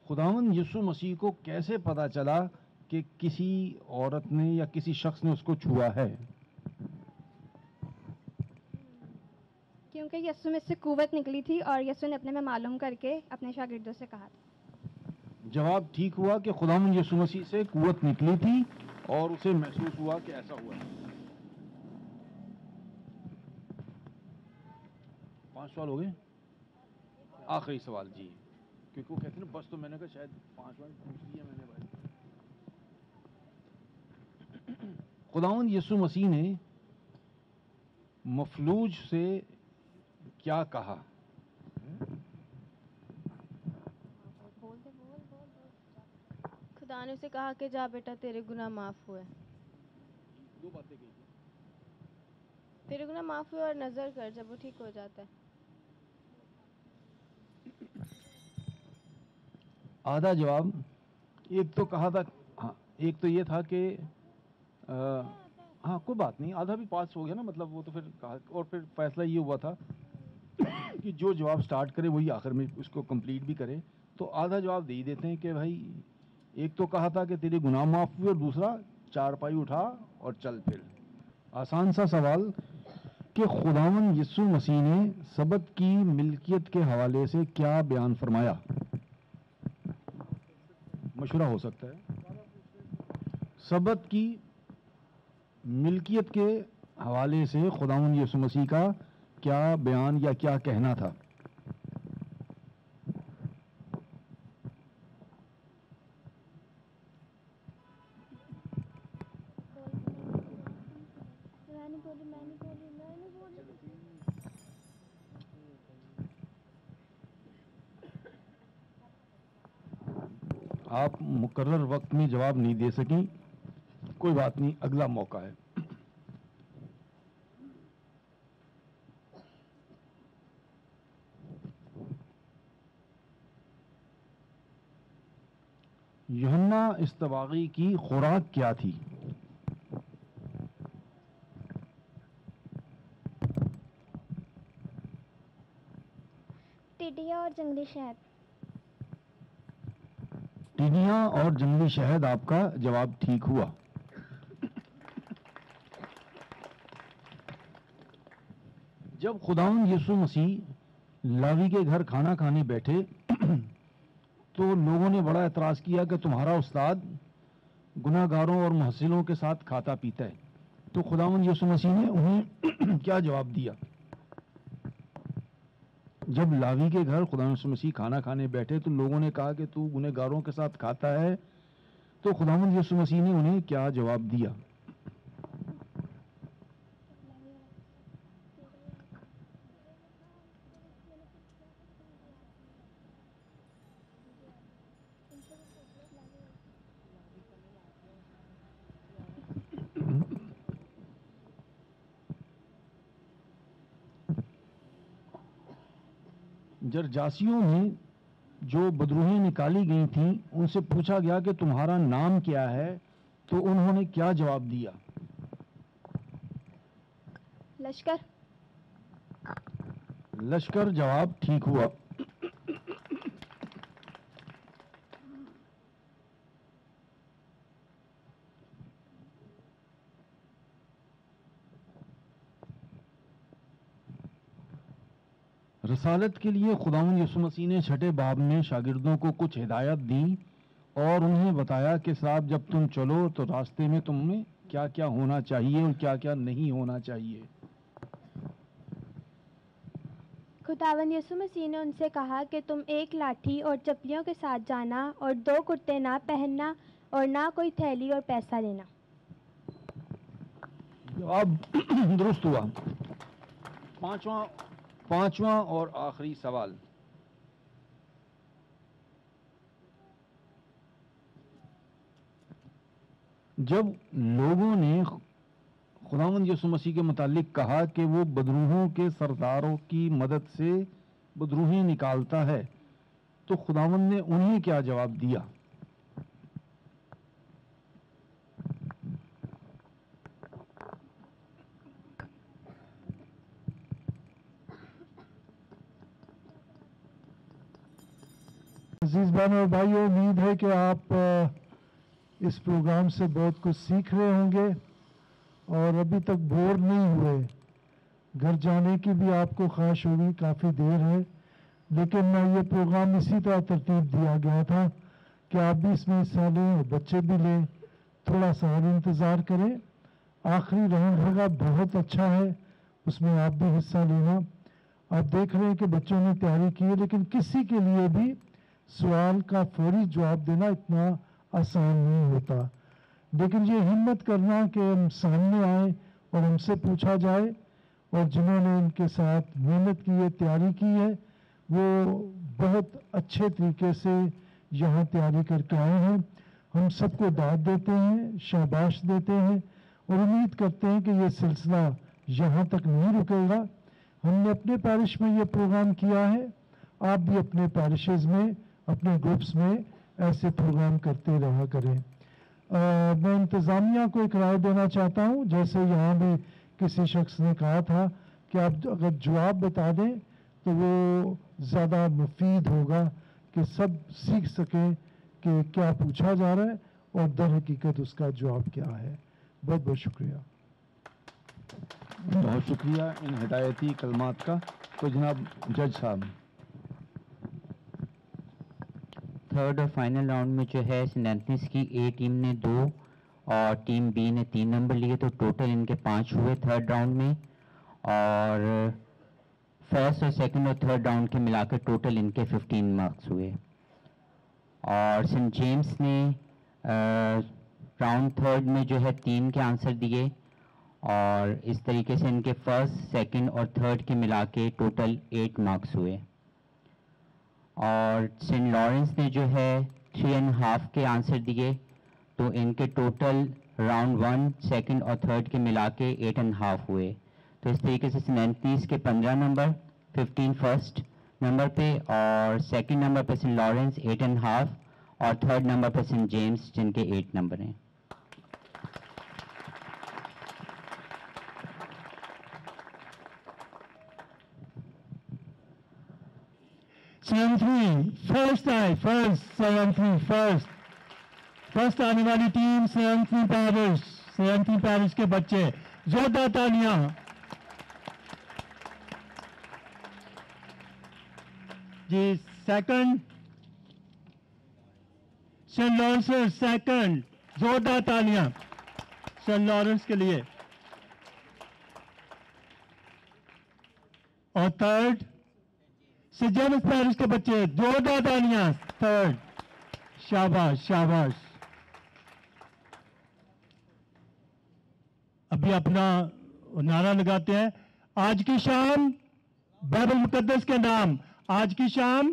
خداوند یسوع مسیح کو کیسے پتا چلا کہ کسی عورت نے یا کسی شخص نے اس کو چھوا ہے؟ کیونکہ یسوع میں سے قوت نکلی تھی اور یسوع نے اپنے میں معلوم کر کے اپنے شاگردوں سے کہا تھا۔ جواب ٹھیک ہوا کہ خداوند یسوع مسیح سے قوت نکلی تھی اور اسے محسوس ہوا کہ ایسا ہوا۔ 5 سوال ہو گئے، آخری سوال جی، کیونکہ وہ کہتے ہیں بس، تو میں نے کہا شاید 5 سوال پوچھ لیا میں نے بھائی۔ خداوند یسوع مسیح نے مفلوج سے کیا کہا؟ خدا نے اسے کہا کہ جا بیٹا تیرے گناہ معاف ہوئے۔ 2 باتیں کہی تھی، تیرے گناہ معاف ہوئے اور نظر کر جب وہ ٹھیک ہو جاتا ہے۔ آدھا جواب ایک تو کہا تھا، ہاں ایک تو یہ تھا کہ ہاں کوئی بات نہیں، آدھا بھی پاس ہو گیا نا، مطلب وہ تو پھر کہا، اور پھر فیصلہ یہ ہوا تھا کہ جو جواب سٹارٹ کرے وہی آخر میں اس کو کمپلیٹ بھی کرے، تو آدھا جواب دے ہی دیتے ہیں کہ بھائی ایک تو کہا تھا کہ تیرے گناہ معاف ہوئے، اور دوسرا 4 پائی اٹھا اور چل پھر۔ آسان سا سوال کہ خداوند یسوع مسیح نے سبت کی ملکیت کے حوالے سے کیا بیان فرمایا؟ مشورہ ہو سکتا ہے۔ سبت کی ملکیت کے حوالے سے خداوند یسوع مسیح کا کیا بیان یا کیا کہنا تھا؟ آپ مقرر وقت میں جواب نہیں دے سکیں، کوئی بات نہیں، اگلا موقع ہے. یوحنا استباغی کی خوراک کیا تھی؟ ٹڈیاں اور جنگلی شہد. ٹڈیاں اور جنگلی شہد آپ کا جواب ٹھیک ہوا. جب خداوند یسوع مسیح لاوی کے گھر کھانا کھانے بیٹھے تو لوگوں نے بڑا اعتراض کیا کہ تمہارا استاد گناہ گاروں اور محسنوں کے ساتھ کھاتا پیتا ہے. تو خداوند یسوع مسیح نے انہیں کیا جواب دیا؟ جب لاوی کے گھر خداوند یسوع مسیح کھانا کھانے بیٹھے تو لوگوں نے کہا کہ تو گناہ گاروں کے ساتھ کھاتا ہے، تو خداوند یسوع مسیح نے انہیں کیا جواب دیا؟ جرجاسیوں میں جو بدروہیں نکالی گئی تھیں ان سے پوچھا گیا کہ تمہارا نام کیا ہے، تو انہوں نے کیا جواب دیا؟ لشکر. لشکر جواب ٹھیک ہوا. رسالت کے لیے خداوند یسوع مسیح نے چھٹے باب میں شاگردوں کو کچھ ہدایت دی اور انہیں بتایا کہ صاحب جب تم چلو تو راستے میں تم میں کیا کیا ہونا چاہیے اور کیا کیا نہیں ہونا چاہیے. خداوند یسوع مسیح نے ان سے کہا کہ تم ایک لاٹھی اور چپلیوں کے ساتھ جانا اور 2 کرتے نہ پہننا اور نہ کوئی تھیلی اور پیسہ لینا. جواب درست ہوا. پانچواں اور آخری سوال. جب لوگوں نے خداوند یسوع مسیح کے متعلق کہا کہ وہ بدروحوں کے سرداروں کی مدد سے بدروہیں نکالتا ہے، تو خداوند نے انہیں کیا جواب دیا؟ عزیز بہنوں اور بھائیوں، امید ہے کہ آپ اس پروگرام سے بہت کچھ سیکھ رہے ہوں گے اور ابھی تک بور نہیں ہوئے. گھر جانے کی بھی آپ کو خواہش ہوگی، کافی دیر ہے، لیکن یہ پروگرام اسی طرح ترتیب دیا گیا تھا کہ آپ بھی اس میں حصہ لیں اور بچے بھی لیں. تھوڑا سا اور انتظار کریں. آخری راؤنڈ ہوگا، بہت اچھا ہے، اس میں آپ بھی حصہ لینا. آپ دیکھ رہے ہیں کہ بچوں نے تیاری کی ہے، لیکن کسی کے لیے بھی سوال کا فوری جواب دینا اتنا آسان نہیں ہوتا. لیکن یہ ہمت کرنا کہ ہم سامنے آئیں اور ہم سے پوچھا جائے، اور جنہوں نے ان کے ساتھ محنت کی ہے، تیاری کی ہے، وہ بہت اچھے طریقے سے یہاں تیاری کر کے آئے ہیں. ہم سب کو داد دیتے ہیں، شاباش دیتے ہیں اور امید کرتے ہیں کہ یہ سلسلہ یہاں تک نہیں رکے گا. ہم نے اپنے پیرش میں یہ پروگرام کیا ہے، آپ بھی اپنے پیرشز میں، اپنے گروپس میں ایسے پروگرام کرتے رہا کریں. میں انتظامیہ کو ایک رائے دینا چاہتا ہوں، جیسے یہاں بھی کسی شخص نے کہا تھا کہ آپ اگر جواب بتا دیں تو وہ زیادہ مفید ہوگا کہ سب سیکھ سکیں کہ کیا پوچھا جا رہا ہے اور در حقیقت اس کا جواب کیا ہے. بہت بہت شکریہ. بہت شکریہ ان ہدایتی کلمات کا. تو جناب جج صاحب، تھرڈ اور فائنل راؤنڈ میں جو ہے سینٹ اینتھنیز کی اے ٹیم نے 2 اور ٹیم بی نے 3 نمبر لیے، تو ٹوٹل ان کے 5 ہوئے تھرڈ راؤنڈ میں، اور فرسٹ اور سیکنڈ اور تھرڈ راؤنڈ کے ملا کے ٹوٹل ان کے 15 مارکس ہوئے. اور سینٹ جیمس نے راؤنڈ تھرڈ میں جو ہے 3 کے آنسر دیے، اور اس طریقے سے ان کے فرسٹ، سیکنڈ اور تھرڈ کے ملا کے ٹوٹل 8 مارکس ہوئے. اور سینٹ لارنس نے جو ہے 3.5 کے آنسر دیے، تو ان کے ٹوٹل राउंड 1, सेकंड और थर्ड के मिला के 8.5 हुए। तो इस तरीके से सेंट एंथनीज के 15 नंबर, 15 फर्स्ट नंबर पे, और सेकंड नंबर पे सेंट लॉरेंस 8.5, और थर्ड नंबर पे सेंट जेम्स जिनके 8 नंबर हैं। फर्स्ट आने वाली टीम सेंट एंथनी पैरिश के बच्चे, जोरदार तालियां। जी सेकंड सेंट लॉरेंस, सेकंड, जोरदार तालियां सेंट लॉरेंस के लिए। और थर्ड सेंट जेम्स पैरिश के बच्चे, जोरदार तालियां थर्ड। शाबाश शाबाश। अभी अपना नारा लगाते हैं, आज की शाम बाइबल मुकद्दस के नाम, आज की शाम,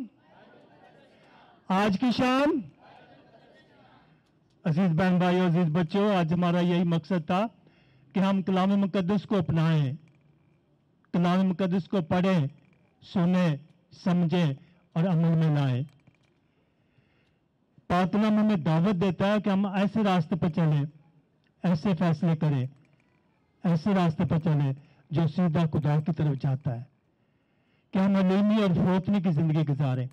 आज की शाम। अजीज बहन भाइयों, अजीज बच्चों, आज हमारा यही मकसद था कि हम कलाम मुकद्दस को अपनाएं, कलाम मुकद्दस को पढ़ें, सुने, समझें और अमल में लाएं। पाक कलाम हमें दावत देता है कि हम ऐसे रास्ते पर चलें, ऐसे फैसले करें, ऐसे रास्ते पर चलें जो सीधा खुदा की तरफ जाता है, कि हम अलीमी और फरोतनी की जिंदगी गुजारें।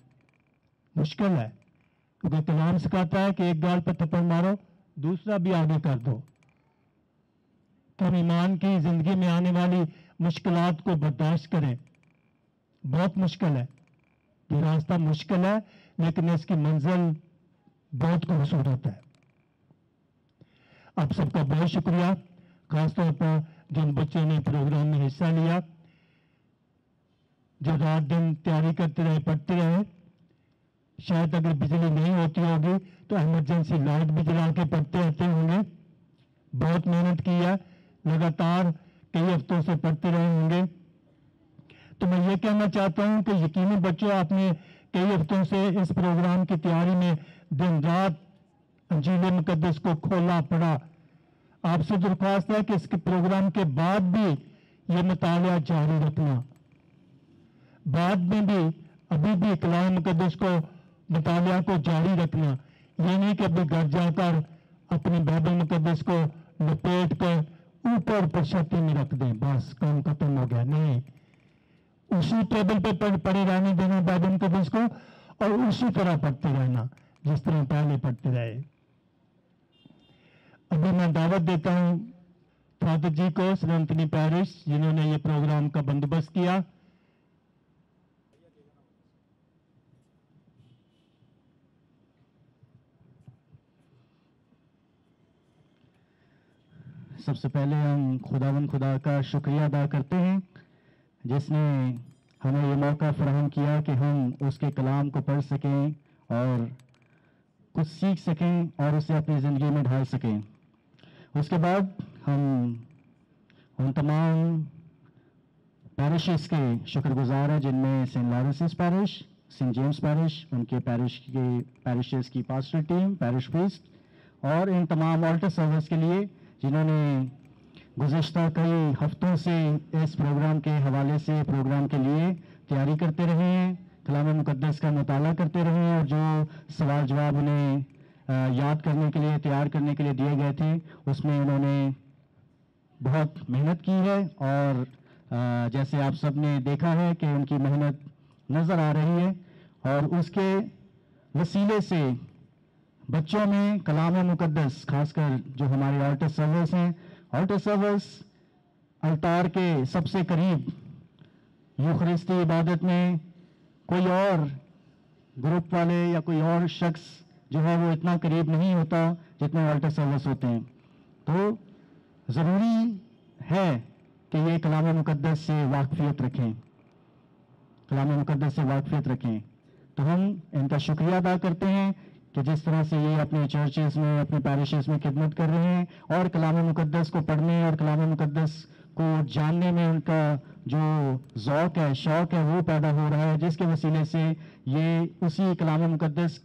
मुश्किल है, क्योंकि कलाम सिखाता है कि एक गाल पर थप्पड़ मारो, दूसरा भी आगे कर दो। तो हम ईमान की जिंदगी में आने वाली मुश्किलात को बर्दाश्त करें। बहुत मुश्किल है, ये रास्ता मुश्किल है, लेकिन इसकी मंजिल बहुत खूबसूरत है। आप सबका बहुत शुक्रिया, खासतौर पर जिन बच्चों ने प्रोग्राम में हिस्सा लिया, जो रात दिन तैयारी करते रहे, पढ़ते रहे। शायद अगर बिजली नहीं होती होगी तो इमरजेंसी लाइट भी जला के पढ़ते रहते होंगे। बहुत मेहनत की है, लगातार कई हफ्तों से पढ़ते रहे होंगे। तो मैं ये कहना चाहता हूं कि यकीनी बच्चों, आपने कई हफ्तों से इस प्रोग्राम की तैयारी में दिन रात इंजील मुकद्दस को खोला पढ़ा। आपसे दरख्वास्त है कि इसके प्रोग्राम के बाद भी ये मुतालिया जारी रखना, बाद में भी, अभी भी कलाम मुकद्दस को मुतालिया को जारी रखना। ये नहीं कि अभी घर जाकर अपनी बाइबल मुकद्दस को लपेट कर ऊपर पर छाती में रख दें, बस काम खत्म हो गया। नहीं, उसी टेबल पे पढ़े रहने देना बाइबल मुकद्दस को, और उसी तरह पढ़ते रहना जिस तरह पहले पढ़ते रहे। अभी मैं दावत देता हूं फादर जी को, सेंट एंथनी पैरिश, जिन्होंने ये प्रोग्राम का बंदोबस्त किया। सबसे पहले हम खुदा का शुक्रिया अदा करते हैं, जिसने हमें ये मौका फराहम किया कि हम उसके कलाम को पढ़ सकें और कुछ सीख सकें और उसे अपनी ज़िंदगी में ढाल सकें। उसके बाद हम उन तमाम पैरिशेस के शुक्रगुजार हैं, जिनमें saint Lawrence parish, saint James parish, उनके पैरिशेस की पास्टरल टीम, पैरिश प्रीस्ट, और इन तमाम ऑल्टर सर्विस के लिए जिन्होंने गुज़िश्ता कई हफ्तों से इस प्रोग्राम के हवाले से प्रोग्राम के लिए तैयारी करते रहे हैं, कलाम मुकद्दस का मुताला करते रहे हैं, और जो सवाल जवाब उन्हें याद करने के लिए, तैयार करने के लिए दिए गए थे, उसमें उन्होंने बहुत मेहनत की है। और जैसे आप सब ने देखा है कि उनकी मेहनत नज़र आ रही है, और उसके वसीले से बच्चों में कलाम मुकद्दस, खासकर जो हमारे ऑल्टर सर्विस हैं, ऑल्टर सर्विस अल्तार के सबसे करीब, यूखरिस्ती इबादत में कोई और ग्रुप वाले या कोई और शख्स जो है वो इतना करीब नहीं होता जितने ऑल्टर सर्विस होते हैं। तो ज़रूरी है कि ये कलाम मुकद्दस से वाकफियत रखें, कलाम मुकद्दस से वाकफियत रखें। तो हम इनका शुक्रिया अदा करते हैं कि जिस तरह से ये अपने चर्चेस में, अपने पैरिशेस में खिदमत कर रहे हैं, और कलाम मुकद्दस को पढ़ने और कलाम मुकद्दस को जानने में उनका जो ज़ौक़ है, शौक़ है, वो पैदा हो रहा है, जिसके वसीले से ये उसी कलाम मुकद्दस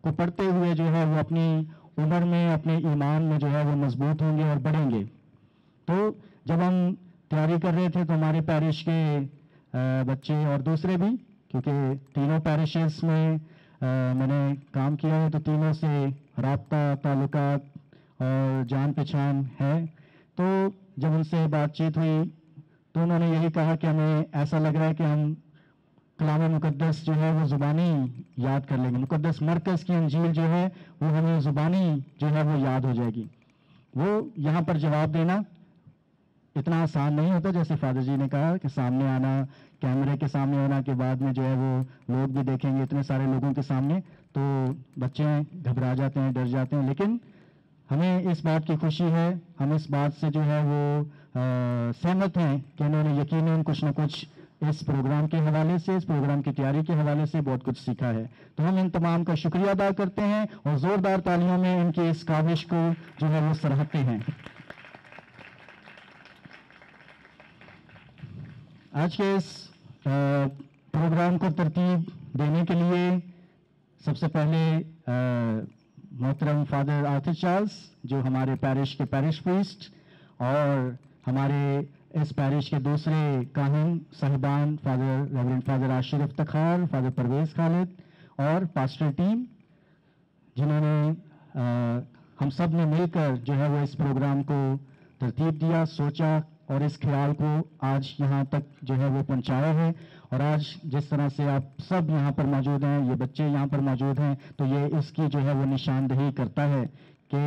को पढ़ते हुए जो है वो अपनी عمر میں اپنے ایمان میں جو ہے وہ مضبوط ہوں گے اور بڑھیں گے. تو جب ہم تیاری کر رہے تھے تو ہمارے پیرش کے بچے اور دوسرے بھی، کیونکہ تینوں پیرشز میں میں نے کام کیا ہے تو تینوں سے رابطہ تعلقات اور جان پہچان ہے. تو جب ان سے بات چیت ہوئی تو انہوں نے یہی کہا کہ ہمیں ایسا لگ رہا ہے کہ ہم کلام مقدس جو ہے وہ زبانی یاد کر لیں گے. مقدس مرکز کی انجیل جو ہے وہ ہمیں زبانی جو ہے وہ یاد ہو جائے گی. وہ یہاں پر جواب دینا اتنا آسان نہیں ہوتا، جیسے فادر جی نے کہا کہ سامنے آنا، کیمرے کے سامنے ہونا کے بعد میں جو ہے وہ لوگ بھی دیکھیں گے اتنے سارے لوگوں کے سامنے تو بچے گھبرا جاتے ہیں، ڈر جاتے ہیں. لیکن ہمیں اس بات کی خوشی ہے، ہم اس بات سے جو ہے وہ سہمت ہیں کہ انہوں نے یقیناً کچھ نہ کچھ اس پروگرام کے حوالے سے، اس پروگرام کی تیاری کے حوالے سے بہت کچھ سیکھا ہے. تو ہم ان تمام کا شکریہ ادا کرتے ہیں اور زوردار تالیوں میں ان کی اس کاوش کو جو ہے وہ سراہتے ہیں. آج کے اس پروگرام کو ترتیب دینے کے لیے سب سے پہلے محترم فادر آرتھر چارلز جو ہمارے پیرش کے پیرش پریسٹ اور ہمارے اس پیرش کے دوسرے کاہن صاحبان فادر ریورنڈ فادر عاشر افتخار، فادر پرویز خالد اور پاسٹر ٹیم، جنہوں نے ہم سب نے مل کر جو ہے وہ اس پروگرام کو ترتیب دیا، سوچا اور اس خیال کو آج یہاں تک جو ہے وہ پہنچایا ہے. اور آج جس طرح سے آپ سب یہاں پر موجود ہیں، یہ بچے یہاں پر موجود ہیں، تو یہ اس کی جو ہے وہ نشاندہی کرتا ہے کہ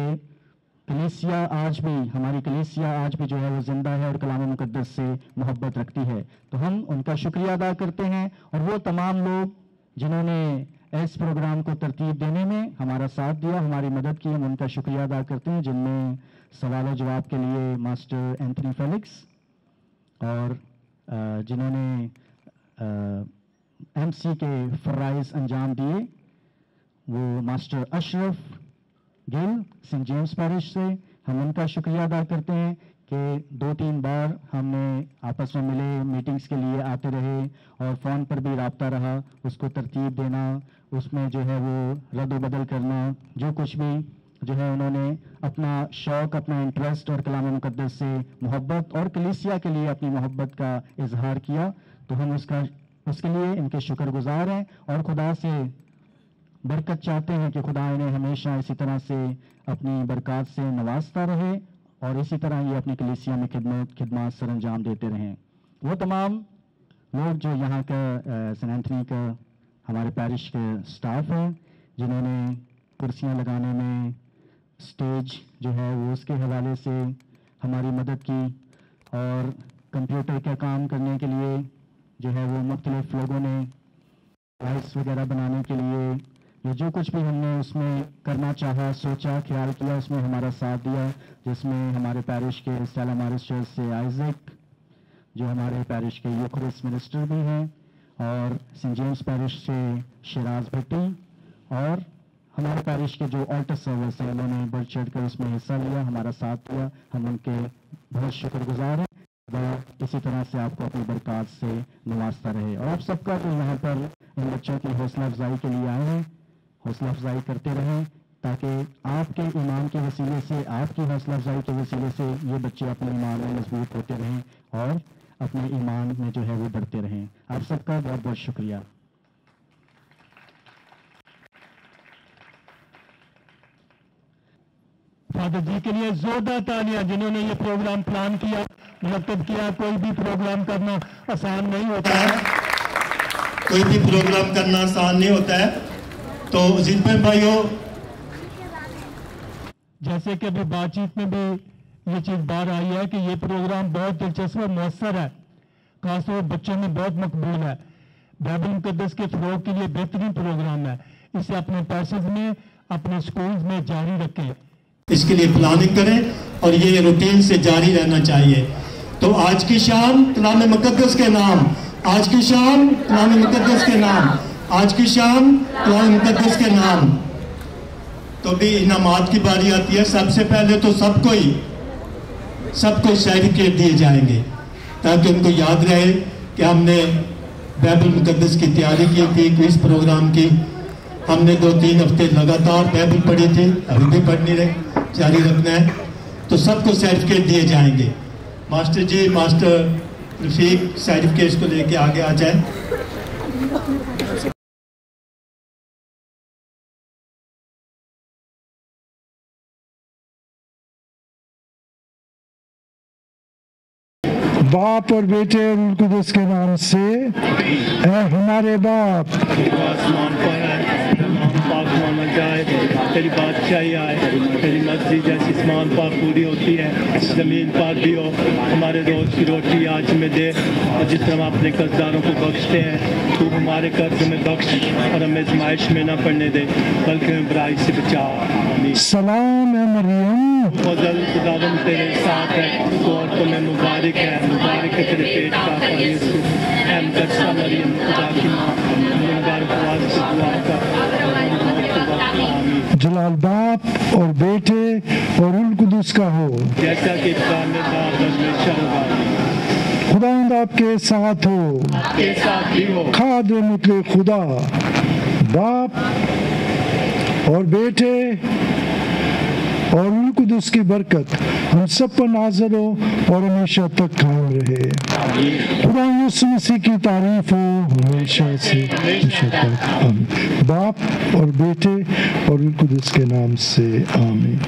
کلیسیا آج بھی، ہماری کلیسیا آج بھی جو ہے وہ زندہ ہے اور کلام مقدس سے محبت رکھتی ہے. تو ہم ان کا شکریہ ادا کرتے ہیں اور وہ تمام لوگ جنہوں نے اس پروگرام کو ترتیب دینے میں ہمارا ساتھ دیا، ہماری مدد کی، ہم ان کا شکریہ ادا کرتے ہیں، جن میں سوال و جواب کے لیے ماسٹر اینتھنی فیلکس اور جنہوں نے ایم سی کے فرائض انجام دیے وہ ماسٹر اشرف گل سینٹ جیمز پیرش سے. ہم ان کا شکریہ ادا کرتے ہیں کہ 2-3 بار ہم نے آپس میں ملے، میٹنگز کے لیے آتے رہے اور فون پر بھی رابطہ رہا. اس کو ترتیب دینا، اس میں جو ہے وہ رد و بدل کرنا، جو کچھ بھی جو ہے انہوں نے اپنا شوق، اپنا انٹرسٹ اور کلام مقدس سے محبت اور کلیسیا کے لیے اپنی محبت کا اظہار کیا. تو ہم اس کے لیے ان کے شکر گزار ہیں اور خدا سے برکت چاہتے ہیں کہ خدا انہیں ہمیشہ اسی طرح سے اپنی برکات سے نوازتا رہے اور اسی طرح یہ اپنی کلیسیا میں خدمات سر انجام دیتے رہیں. وہ تمام لوگ جو یہاں کا سینٹ اینتھنی کا ہمارے پیرش کے سٹاف ہیں، جنہوں نے کرسیاں لگانے میں، سٹیج جو ہے وہ اس کے حوالے سے ہماری مدد کی اور کمپیوٹر کا کام کرنے کے لیے جو ہے وہ مختلف لوگوں نے لائٹس وغیرہ بنانے کے لیے یہ جو کچھ بھی ہم نے اس میں کرنا چاہا، سوچا، خیال کیا، اس میں ہمارا ساتھ دیا. جس میں ہمارے پیرش کے سیلا مارس چرچ سے آئزک جو ہمارے پیرش کے یوکرس منسٹر بھی ہیں اور سینٹ جیمز پیرش سے شیراز بھٹی اور ہمارے پیرش کے جو آلٹر سروس ہیں انہوں نے بڑھ چڑھ کر اس میں حصہ لیا، ہمارا ساتھ دیا. ہم ان کے بہت شکر گزار ہیں. اسی طرح سے آپ کو اپنی برکات سے نوازتا رہے. اور آپ سب کا جو یہاں پر ان بچوں کی حوصلہ افزائی کے لیے آئے ہیں، حوصلہ افزائی کرتے رہیں تاکہ آپ کے ایمان کے وسیلے سے، آپ کی حوصلہ افزائی کے وسیلے سے یہ بچے اپنے ایمان میں مضبوط ہوتے رہیں اور اپنے ایمان میں جو ہے وہ بڑھتے رہیں. آپ سب کا بہت بہت شکریہ. فادر جی کے لیے زوردار تالیاں، جنہوں نے یہ پروگرام پلان کیا، مرتب کیا. کوئی بھی پروگرام کرنا آسان نہیں ہوتا ہے، کوئی بھی پروگرام کرنا آسان نہیں ہوتا ہے. تو عزیز بھائیوں، جیسے کہ ابھی بات چیت میں بھی یہ چیز باہر آئی ہے کہ یہ پروگرام بہت دلچسپ اور مؤثر ہے، خاص طور بچوں میں بہت مقبول ہے. بائبل مقدس کے فروغ کے لیے بہترین پروگرام ہے. اسے اپنے پیسز میں، اپنے سکولز میں جاری رکھیں، اس کے لیے پلاننگ کریں اور یہ روٹین سے جاری رہنا چاہیے. تو آج کی شام کلام مقدس کے نام، آج کی شام کلام مقدس کے نام، آج کی شام کلام مقدس کے نام. تو بھی انعامات کی باری آتی ہے. سب سے پہلے تو سب کو سرٹیفکیٹ دیے جائیں گے تاکہ ان کو یاد رہے کہ ہم نے بائبل مقدس کی تیاری کی تھی، کوئز پروگرام کی. हमने 2-3 हफ्ते लगातार बाइबल पढ़ी थी, अभी भी पढ़नी रहे, जारी रखना है। तो सबको सर्टिफिकेट दिए जाएंगे। मास्टर जी, मास्टर रफीक सर्टिफिकेट को लेके आगे आ जाए। बाप और बेटे और रूह कुदस के नाम से, ऐ हमारे बाप आसमान पर है, नाम पाक माना जाए, तेरी बादशाही आए, तेरी मर्जी जैसी आसमान पर पूरी होती है ज़मीन पर भी हो। हमारे रोज़ की रोटी आज में दे, और जिस तरह हम अपने कर्जदारों को बख्शते हैं, तू हमारे कर्ज में बख्श और हमें आजमाइश में न पड़ने दे, बल्कि हमें बुराई से बचा। आमीन। सलाम है मरियम, फजल खुदावंद तेरे साथ है, तो और तुम्हें मुबारक है, मुबारक है तेरे पेट का फल यीशु। ऐ मुकद्दसा मरियम, खुदा की माँ, गुनहगार उपवास से दुआ कर। आमीन। जलाल बाप और बेटे और रूह कुदस का हो, जैसा कि इब्तिदा में था, हमेशा होगा। खुदावंद आपके साथ हो, आपके साथ भी हो। खाद मुतले खुदा, बाप और बेटे और रूह कुदस की बरकत हम सब पर नाज़िल हो और हमेशा तक कायम रहे। खुदा यीशु मसीह की तारीफ हो हमेशा से हमेशा तक। आमीन। बाप और बेटे और रूह कुदस के नाम से आमीन।